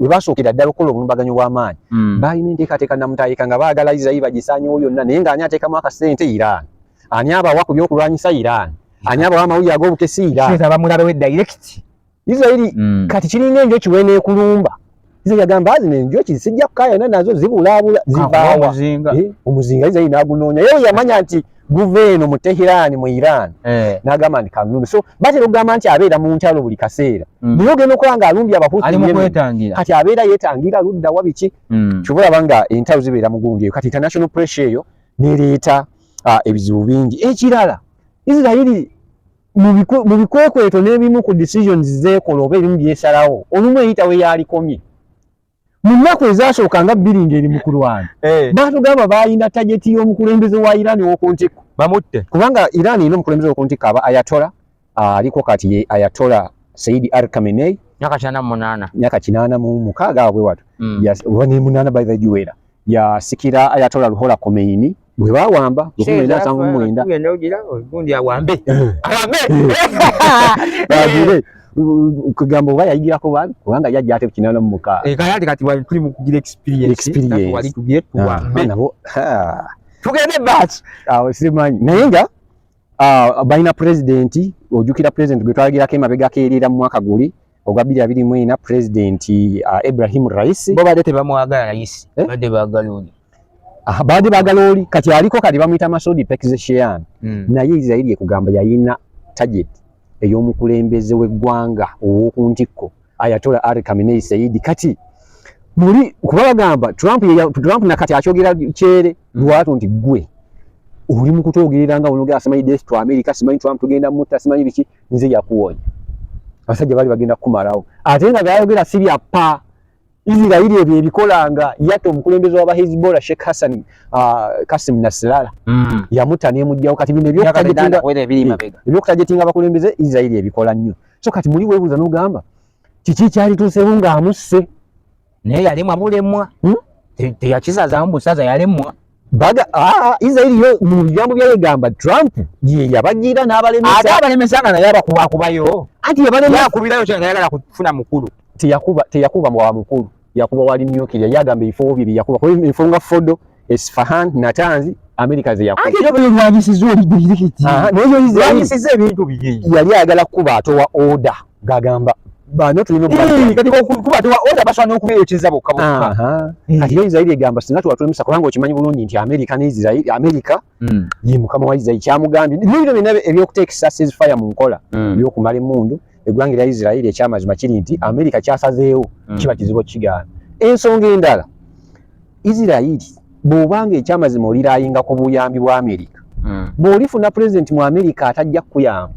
basookera ddala okukola obulumbaganyo bw'amaanyi balina enteekateeka namutayika nga baagala Israel bagisaanyewo yonna naye ng'ani ateekamu akasente Iran ani abawa ku byokulwanyisa Iran ani abawa amawulire ag'obukesi Iran Israel kati kiringa enjoki weeneekulumba Israel yagamba zino enjoki sijja kukaayana nazo zibulaabula zivaawa omuzinga Israel n'agunoonya yewe yamanya nti guveeno mu Tehran mu Iran n'agamba nti kanumbe so batera okugamba nti abeera mu nkyalo buli kaseera naye ogenda okulaba ng'alumbye abahusi kati abeera yeetangira ludda wa biki kyobulaba nga entalo zibeera mu gundi eyo kati international pressure eyo neereeta ebizibu bingi ekirala Israel mu bikwekweto n'ebimu ku decisions zeekola oba ebimu byesalawo olumu eyita we yaalikomye mu nnaku ezaasooka nga bbiri ng'eri mu kulwana baatugamba balina tageti y'omukulembeze wa Iran w'okuntikko bamutte kubanga Iran erina omukulembeze w'okuntikko aba Ayatollah aliko kati ye Ayatollah Sayyid Ali Khamenei myaka 86 awo bwe wato ne 8 by the way yasikira Ayatollah Ruhollah Khomeini bwe bawamba 1979 gundi awambe kugamba oba yayigirako bali kubanga yajja ate kinana mu muka kati wali tuli mu kugira experience wali tugiye tuwambe nabo tugende batch simanyi naye nga balina president ojukira president gwe twalagirako emabega keerera mu mwaka guli ogwa 2024 president Ibrahim Raisi bo badde tebamwagala Raisi badde bagaloni badde bagaloli kati aliko kati bamuyita Masoud Pezeshkian naye Israel ekugamba yayina target ey'omukulembeze w'eggwanga ow'okuntikko Ayatollah Ali Khamenei Sayyid kati muli kuba bagamba Trump nakati akyogera kyere lwatu nti gwe oli mu kutwogerera nga onoga asimanyi death to America simanyi Trump tugenda mutta simanyi biki nze yakuwonya abasajja bali bagenda kumalawo ate nga byayogera si bya pa Israel ebyo ebikolanga yatta omukulembeze wa Hezbollah Sheikh Hassan Qasim Nasrallah yamuta ne mujjawo kati bino ebyokutajetinga abakulembeze Israel ebikola nnyo so kati muli weebuuza n'ogamba kiki kyali tuuseewo ng'amusse naye yalemwa bulemwa teyakisazaamu busaza yalemwa baga Israel yo mu bigambo byayegamba Trump ye yabagira n'abalemesa ate abalemesanga naye abakubayo anti yakubirayo kyana yagala kufuna mukulu teyakuba wa mukulu yakuba wali nyukira yagamba ifo bibiri yakuba ko ifonga Fodo Isfahan Natanz America ze yakuba ate byo byanyisizo oli birikiti noyo yanyisize ebintu biyi yali agala kuba atowa order gagamba bano tulino kati kuba atowa order basana okubeyokyeza bokka kati Israel egamba singa tuwatulemesa kubanga okimanyi bulungi nti America ne Israel America ye mukama wa Israel kyamugambye nibyo binabe ebyokutekisa ceasefire mu nkola byokumala emundu eggwanga lya Israel ekyamazima kiri nti America kyasazeewo kiba kizibu kigaana ensonga endala Israel bw'obanga ekyamazima olirayinga ku buyambi bwa America bw'olifuna president mu America atajja kukuyamba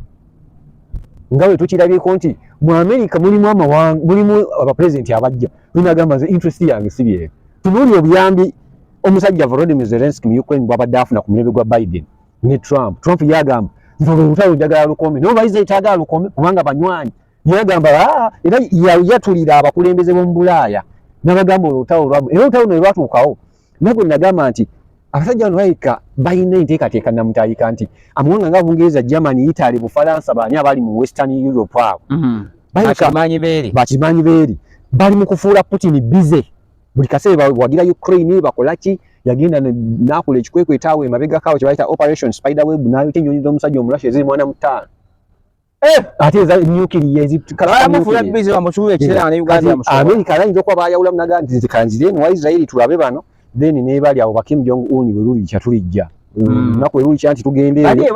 nga bwe tukirabyeko nti mu America mulimu amawanga mulimu abapresidenti abajja binagamba nze interest yange si byeyo tunuulira obuyambi omusajja Volodymyr Zelensky mu Ukraine bw'abadde afuna ku mulembe gwa Biden ne Trump yagamba Ntolutalo njagala lukome no bayize itagala lukome kubanga banywanyi yagamba era yatulira abakulembeze mu Bulaaya nabagamba olutalo lwabo era olutalo ne lwatuukawo nagwe nagamba nti abasajja nwaika bayina enteekateeka namutayika nti amawanga nga Bungereza Germany Italy Bufalansa bani abali mu Western Europe awo bakimanyi beeri bali mu kufuula Putin bize buli kaseera wagira Ukraine bakolaki yagenda nakola ekikwekwe etaawe emabega kawo kye bayita Operation Spiderweb nayo tenyonyi z'omusajja omulashi eziri mwana mutaano ate eza nuclear ezikalamufuula bize bamusuula ekiseera ne Uganda yamusuula America ayinza okuba bayawula munaga nti zikanzire mu Israel tulabe bano then ne bali abo Kim Jong Un weruli kyatulijja nako weruli kyanti tugende bali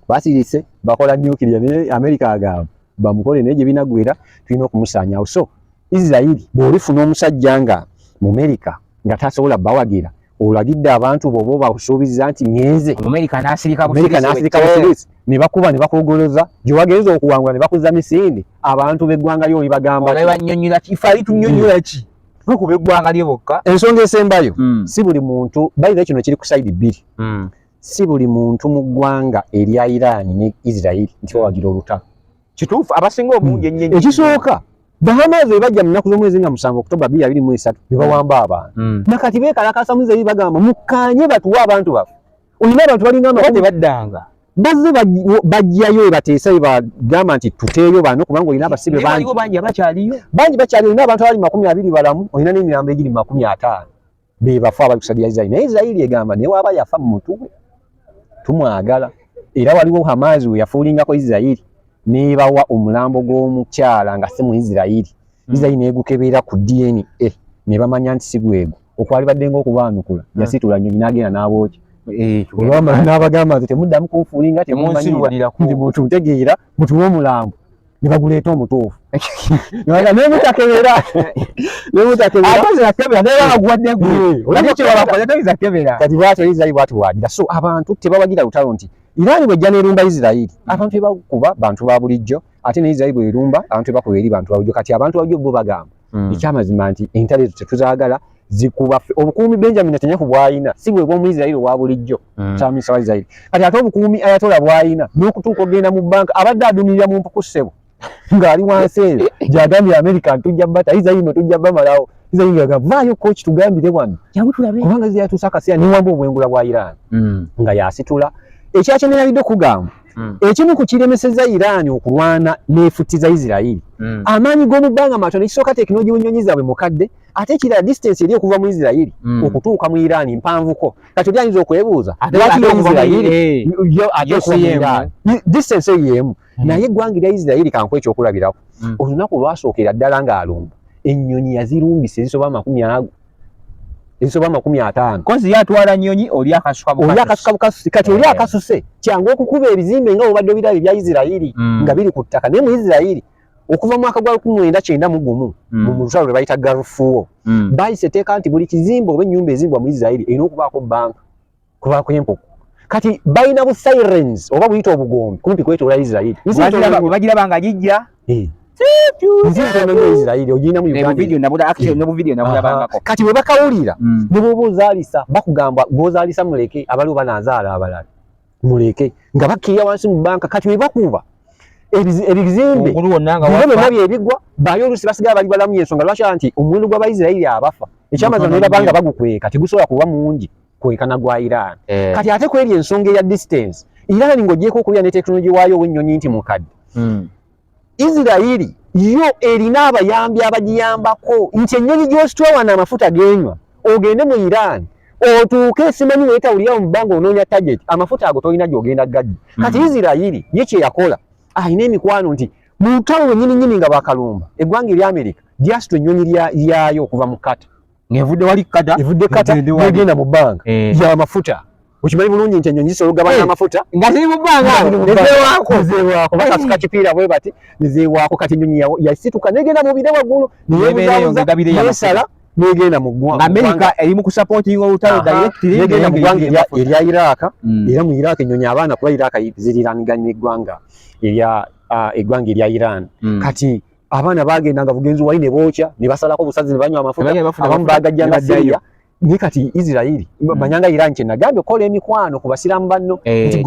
basirise bakola nuclear ne America agamba bamukole neje binagwera tulina okumusaanyaawo so Israel bw'olifuna omusajja nga mu America nga tasobola bawagira olagidde abantu bobo bakusuubiza nti ngenze America n'asirika busirisi ne bakuba ne bakogoloza gye wagenza okuwangula ne bakuza misinde abantu b'eggwanga lyo libagamba bannyonnyola kifali tunnyonnyola ki kuba eggwanga lye bokka ensonga esembayo si buli muntu bayira kino kiri ku side bbiri si buli muntu mu ggwanga erya Iran ne Israel nti bawagira olutalo kituufu abasinga obungi ennyo ekisooka Bahamas bajja mu nnaku z'omwezi nga 7 Oktoba 2023 ne bawamba abantu nakati beekalakasa mu Israel bagamba mukkaanye batuwa abantu baffe olina abantu balinga amakumi baddanga bazze bajjayo bateesa bagamba nti tuteeyo bano kubanga olina abasibe bangi abakyaliyo olina abantu abali 20 balamu olina n'emirambo egiri 50 be bafa abali kusabira Israeli naye Israeli egamba ne waba yafa mu mutuwe tumwagala era waliwo Hamas yafuulingako Israeli nebawa omulambo gw'omukyala nga si mu Israeli Israeli neegukebera ku DNA ne bamanya nti sigwego okwali badde ng'okubaanukula yasitula nnyonyi n'agenda n'abookya olwamala n'abagamba nti temuddamu kunfuulinga temumanyi mututegeera mutuwe omulambo ne baguleeta omutuufu kati bwatyo Israeli bwatuwagira so abantu tebawagira lutalo nti Irani bwejja n'erumba Israeli abantu ebakuba bantu ba bulijjo ate ne Israeli bw'erumba abantu ebakuba eri bantu ba bulijjo kati abantu balijjo bo bagamba ekyamazima nti entalo tetuzaagala zikuba obukuumi Benjamin Netanyahu bw'alina si bwe bw'omu Israeli obwa bulijjo kyamisa wa Israeli kati ate obukuumi Ayatollah bw'alina n'okutuuka ogenda mu banka abadde adumirira mu mpuku ssebo ng'ali wansi eyo gy'agambye America ntujja bata Israeli no tujja bamalawo Israeli ng'agamba vaayo coach tugambire wano kubanga ziyatuusa akaseera niwamba obwengula bwa Iran nga yasitula ekyakyeneeridde okugamba ekimu ku kiremeseza Iran okulwana n'efuttiza Israeli amaanyi g'omu bbanga matono ekisooka tekinologi w'ennyonyi zaabwe mukadde ate ekirala distance eri okuva mu Israeli okutuuka mu Iran mpanvuko kati oli ayinza okwebuuza lwaki Israeli yo ate okuva mu Iran distance ey'emu naye eggwanga erya Israeli kanku ekyokulabirako olunaku lwasookera ddala ng'alumba ennyonyi yazirumbisa ezisoba 40 ezisoba 50 kozi yatwala nnyonyi oli akasuka bukasusi kati oli akasuse kyangu okukuba ebizimbe nga obadde obiraba ebya Israeli nga biri ku ttaka naye mu Israeli okuva mu mwaka gwa 1991 mu lutalo lwe bayita Garufuo bayise teeka nti buli kizimbe oba ennyumba ezimbwa mu Israeli erina okubaako banka kubaako empuku kati bayina bu sirens oba buyita obugombe kumpi kwetoola Israeli bagira banga gijja Israeli ogina mu Uganda kati bwe bakawulira ne bw'oba ozaalisa bakugamba gw'ozaalisa muleke abaliwo banaazaala abalala muleke nga bakkirira wansi mu banka kati bwe bakuba ebizimbe byonna byebigwa bayo oluusi basigala bali balamu y'ensonga lwaki nti omuwendo gw'Abayisirayiri abafa ekyamazima n'olabanga bagukweka tegusobola kuba mungi kwekana gwa Iran kati ate kweri ensonga eya distance Iran ng'ogyeko okubya ne tekinologi waayo ow'ennyonyi nti mukadde Israeli yo erina abayambi abagiyambako nti ennyonyi gy'ositula wano amafuta g'enywa ogende mu Iran otuuke simanyi weetawulira mu bbanga onoonya target amafuta ago tolina gy'ogenda gaddi kati Israeli ye kye yakola alina emikwano nti mu lutalo nnyini nga bakalumba eggwanga erya America lyasitula ennyonyi lyayo okuva mu kata ng'evudde wali kata negenda mu bbanga y'amafuta ukimanyi bulungi nti ennyonyi zisobola okugabana amafuta nga ziri mu bbanga nezeewaako bakasuka kipiira bwe bati nezeewaako kati ennyonyi yasituka negenda mu bire waggulu nesala negenda mu ggwanga America eri mu kusapootinga olutalo negenda mu ggwanga erya Iraq era mu Iraq ennyonyi abaana kuba Iraq ziriraniganya eggwanga erya Iran kati abaana bagendanga bugenzi wali ne bookya ne basalako obusazi ne banywa amafuta abamu bagajjanga Syria ni kati Israeli manyanga Iran kye nagambye kola emikwano ku basiramu banno nti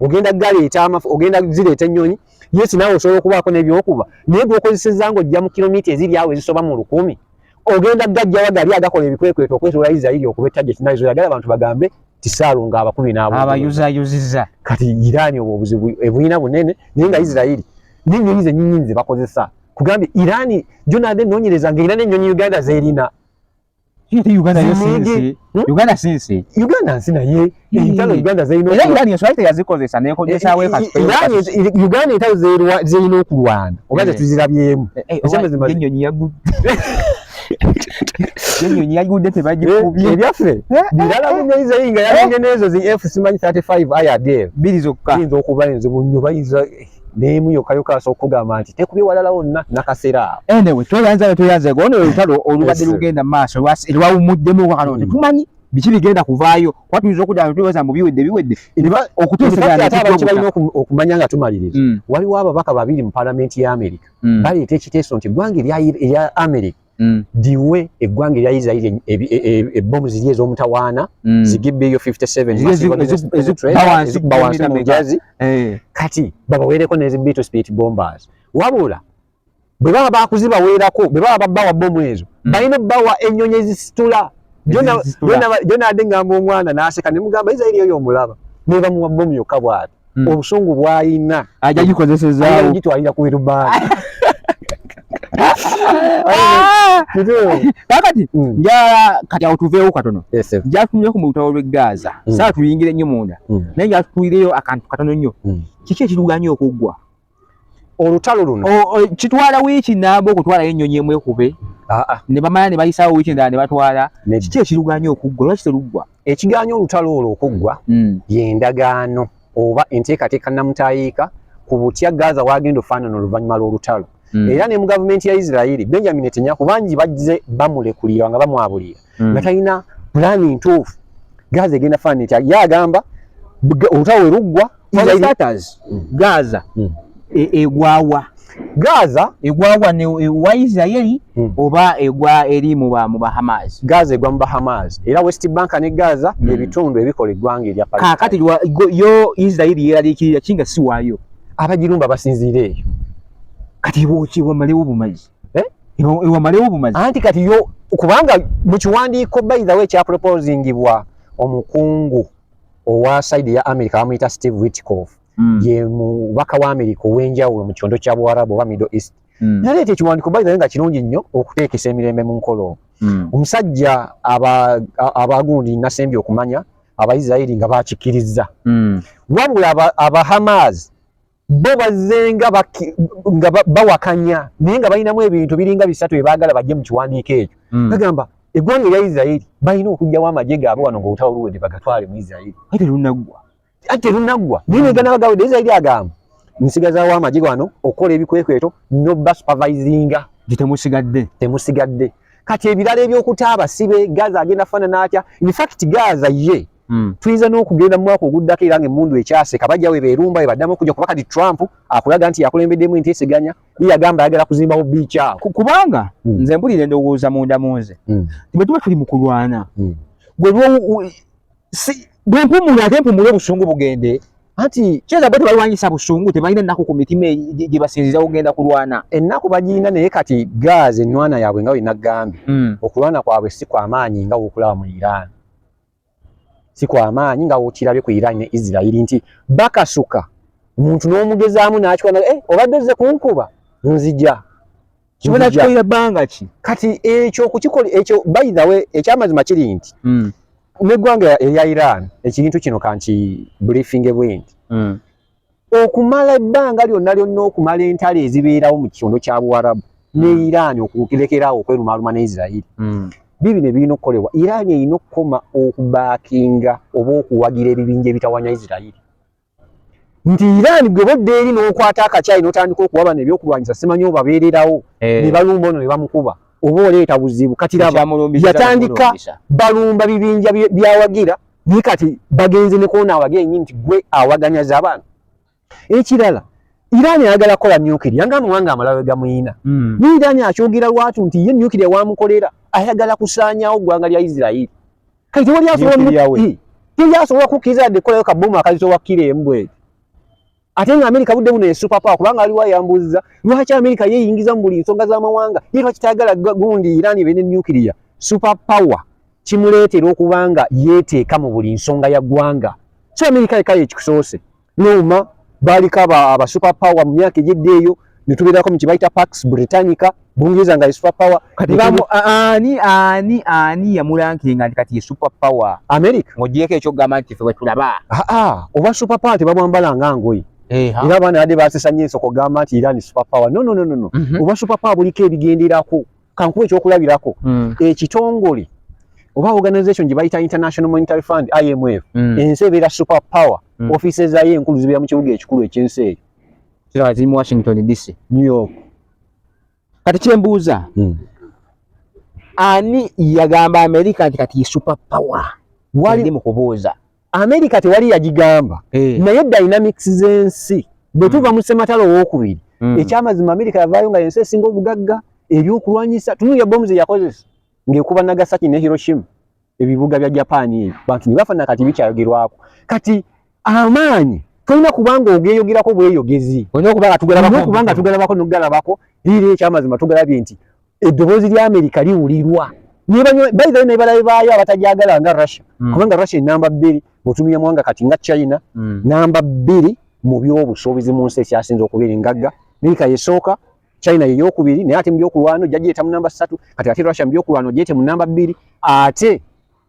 ogenda galeeta amafu ogenda zireeta ennyonyi yesi nawe osobola okubaako n'ebyokuba naye gw'okozesezza ng'ojja mu kilomita eziri awo ezisoba mu 1000 ogenda gajja wagali agakola ebikwekweto okwetoola Israeli okuba etageti nazo yagala abantu bagambe tisaalunga abakumi n'abayuzayuzizza kati Iran obwo obuzibu ebulina bunene naye nga Israeli n'ennyonyi zennyinyi ze bakozesa kugambye Iran jonade nnoonyereza ng'erina n'ennyonyi Uganda z'erina Uganda sinsi Uganda nsi naye entalo Uganda zirina Iran yaswaite yazikozesa nekozesaawo Uganda entalo zirina okulwana oba tetuzirabyemu ennyonyi yagudde tebagikubye ebyaffe birala bunnya Israeli nga yalonge n'ezo zi F-35 IRDF biri zokka yinza okuba enzibu nnyo bayinza n'emu yokka asobola okugamba nti tekubye walala wonna nakaseera anyway toyanze gono olutalo olubadde lugenda mu maaso lwawumuddemu wano tetumanyi biki bigenda kuvaayo kuba tuyinza okudda tubaza mu biwedde okutuusabalina okumanya nga tumaliriza waliwo ababaka babiri mu paalamenti ya America baleeta ekiteeso nti eggwanga erya America diwe eggwanga erya Israeli ebbomu ziri ez'omutawaana zigibbeeyo 57 ezikuba wansi mu Mujazi kati babaweereko n'ezi Beetle Spirit bombers wabula bwe baba bakuzibaweerako bwe baba babbawa bbomu ezo balina obbawa ennyonyi ezisitula Jonade ngamba omwana n'aseka ne mugamba Israeli oyo omulaba neba mu bomu yokka bwati obusungu bwayina ajja gikozeseza gitwalira ku birubani kakati njala kati awo tuveewo katono jatumyeko mu lutalo lw'e Gaza saa tuyingire nnyo munda naye jatutuwireyo akantu katono nnyo kiki ekiruganya okuggwa olutalo luno kitwala wiiki namba okutwalayo ennyonyi emu ekube ne bamala ne bayisaawo wiiki endala ne batwala kiki ekiruganya okuggwa lwaki teruggwa ekiganya olutalo olwo okuggwa y'endagaano oba enteekateeka namutayiika ku butya Gaza wagenda ofaanana oluvannyuma lw'olutalo era ne mu gavumenti ya Israeli Benjamin Netanyahu bangi bajje bamulekulira nga bamwabulira nga talina pulaani ntuufu Gaza egenda faanana etya yagamba olutalo we luggwa Gaza egwawa Gaza egwawa ne wa Israeli oba egwa eri mu ba Hamas Gaza egwa mu ba Hamas era West Bank ne Gaza ebitundu ebikola eggwanga erya Palestine kakati yo Israeli yeralikirira kinga si waayo abajirumba basinziira eyo kati iwo malewo bumazi iwo malewo bumazi anti kati yo kubanga mu kiwandiiko by the way kya proposingibwa omukungu owa side ya America amuyita Steve Witkoff ye mubaka wa America ow'enjawulo mu kyondo kya Buwarabu oba Middle East naleeta ekiwandiiko by the way nga kirungi nnyo okuteekesa emirembe mu nkolo omusajja abagundi nasembi okumanya Abaisirairi nga bakikkiriza wabula aba Hamas bo bazenga nga bawakanya naye nga balinamu ebintu biringa bisatu ebaagala bajje mu kiwandiiko ekyo bagamba eggwanga erya Israeli balina okujjawo amagye gaabwe wano ng'olutalo luwedde bagatwale mu Israeli ate lunaggwa naye negana bagawedde Israeli agamba nsigazaawo amagye wano okukola ebikwekweto nobba supervisinga temusigadde kati ebirala ebyokuta abasibe Gaza agenda faanana atya in fact Gaza ye tuyinza n'okugenda mu mwaka oguddako era ng'emmundu ekyaseka bajja we beerumba baddamu okujja kuba kati Trump akulaga nti yakulembeddemu enteeseganya ye yagamba ayagala kuzimbawo biici awo kubanga nze mpulira endowooza munda munze bwe tuba tuli mu kulwana bwe mpumula ate mpumule obusungu bugende anti kyeza bwe tebalwanyisa busungu tebalina ennaku ku mitima gye basinziza kugenda kulwana ennaku bagirina naye kati Gaza ennwana yaabwe nga wenagambye okulwana kwabwe si kwamaanyi nga wokulaba mu Iran si kwamaanyi nga wokirabye ku Iran ne Israeli nti bakasuka omuntu n'omugezaamu n'akikola obadde ozze kunkuba nzija kibona kikola bbanga ki kati ekyo kukikola ekyo by the way ekyamazima kiri nti n'eggwanga erya Iran ekintu kino kanki briefing bwenti okumala ebbanga lyonna okumala entalo ezibeerawo mu kyondo kya Buwarabu ne Iran okukirekeraawo okwerumaaluma ne Israeli bibi ne birina okukolebwa Iran erina okukoma okubaakinga oba okuwagira ebibinja ebitawanya Israeli nti Iran gwe bodde eri n'okwata akacyayi n'otandika okuwa bano ebyokulwanyisa simanyi obabeererawo ne balumba ono ne bamukuba oba oleeta buzibu kati raba yatandika balumba bibinja byawagira naye kati bagenze ne koona awagira ennyini nti gwe awaganyaza abantu ekirala Iran ayagala kola nyukiriya nga muwanga amalawe gamuyina ni Iran akyogera lwatu nti ye nyukiriya wamukolera ayagala kusaanyawo ggwanga lya Israeli kati tewali asobola kukkiriza dde kolayo kabomu akazito wakkira embwe ate nga America budde buno super power kubanga aliwo ayambuza lwaki America yeeyingiza mu buli nsonga z'amawanga ye lwaki tayagala gundi Iran ebe ne nyukiriya super power kimuleetera okubanga yeeteeka mu buli nsonga ya ggwanga so America ekayo ekikusoose noma baliko aba super power mu myaka egyedde eyo ne tubeerako mu kibayita Pax Britannica Bungereza nga super power kati ani yamulankiringa nti kati ye super power America ng'ogyeko ekyokugamba nti ffe bwe tulaba oba super power tebamwambala nga ngoyi era abaana badde basesa nnyo ensoko gamba nti Iran super power no oba super power buliko ebigenderako kankuba ekyokulabirako ekitongole oba organization gye bayita International Monetary Fund IMF ensi ebeera super power offices zayo enkulu zibeera mu kibuga ekikulu ekyensi eyo kiraba ziri mu Washington DC New York kati kyembuuza ani yagamba America nti kati super power wali mu kubuuza America tewali yagigamba naye dynamics z'ensi bwe tuva mu ssematalo owookubiri ekyamazima America yavaayo nga ensi esinga obugagga ebyokulwanyisa tunuya bomu ze yakozesa ng'ekuba Nagasaki ne Hiroshima ebibuga bya Japan ebyo bantu ne bafana kati bikyayogerwako kati amaanyi tolina kubanga ogeeyogerako bweyogezi olina kubanga tugalabako nogalabako liiri ekyamazima tugalabye nti eddoboozi lya America liwulirwa by the way nebalabe baayo abatajagala nga Russia kubanga Russia enamba 2 otunulira mwanga kati nga China namba 2 mu byobusuubizi mu nsi ekyasinze okubeera engagga. Amerika yesooka, China ye yokubiri, naye ate mu byokulwano jagiyita mu namba 3, kati ate Russia mu byokulwano jiyite mu namba 2. Ate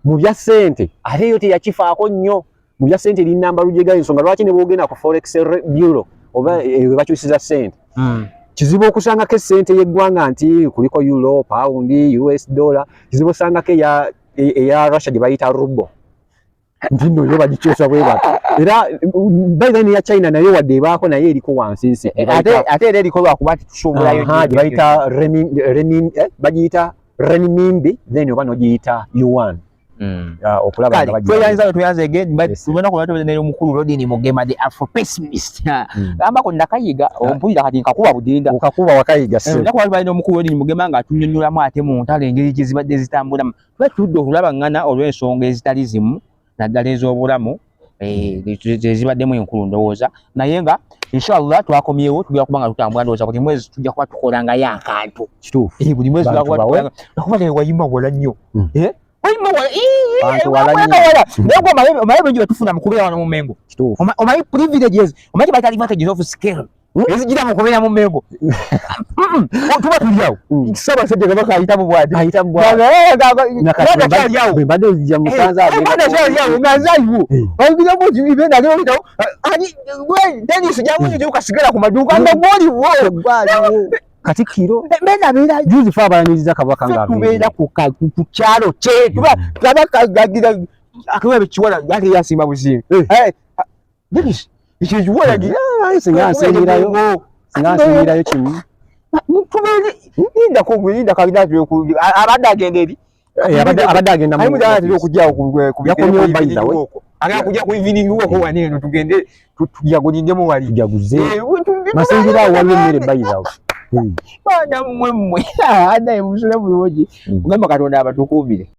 mu bya ssente ate yo teyakifaako nnyo. Mu bya ssente eri namba lujega, ensonga lwaki ne bwogenda ku Forex Bureau oba bakyusiza ssente. Kizibu okusangako essente y'eggwanga nti kuliko euro, pound, US dollar. Kizibu osangako eya Russia gye bayita ruble. Nti nno yo bagikyusa bwe batyo. Era by then ya China nayo wadde ebaako naye eriko wansi nsi. Ate era eriko lwakuba tusoboolayo gye bayita bagiyita renminbi, then oba nogiyita yuan. Okulaba nga bagiyita. Tweyanza again, but tubona ku bantu bene omukulu Rodney Mugema the Afro pessimist. Gamba ko ndakayiga ompulira kati nkakuba budinda. Ukakuba wakayiga se. Ndako bali bane omukulu Rodney Mugema nga tunnyonnyola ate mu ntale engeri gizibadde zitambula. Twe tudde okulaba ngana olw'ensonga ezitali zimu naddala ez'obulamu zibaddemu enkulu ndowooza, naye nga inshallah twakomyewo tujja kuba nga tutambula ndowooza buli mwezi tujja kuba tukolangayo akantu kituufu. Buli mwezi tujja kuba wayima wala nnyo wayima wala omaye bengi betufuna mu kubeera wano mu Mengo. Omaye privileges, omaye bayita advantages of scale ezigira mu kubeera mu Mengo. Tuba tuliawo Ssaabasajja Kabaka ayitamu bw'ati bwe mbadde ojja musanza ngazayiwo bayigiramu ibenda leo tenisi gyamuyinza okasigala ku maduuka nga gwoliwo Katikkiro bena juzi fa abalaniriza Kabaka nga tubeera ku kyalo kye tuba Kabaka gagira akawe kiwala yali yasimba busimbi denisi ekyo kiwala singa nsemirayo kimu Linda kulinda kabina abadde agenda eri abadde agenda mu okujja ku yakomyewo bayiza we aga kujja ku evening wako wani eno tugende tujagulindemu wali tujaguze masingira waliwo emmere bayiza we bana mmwe adaye musule bulungi ugamba Katonda abatukuumire.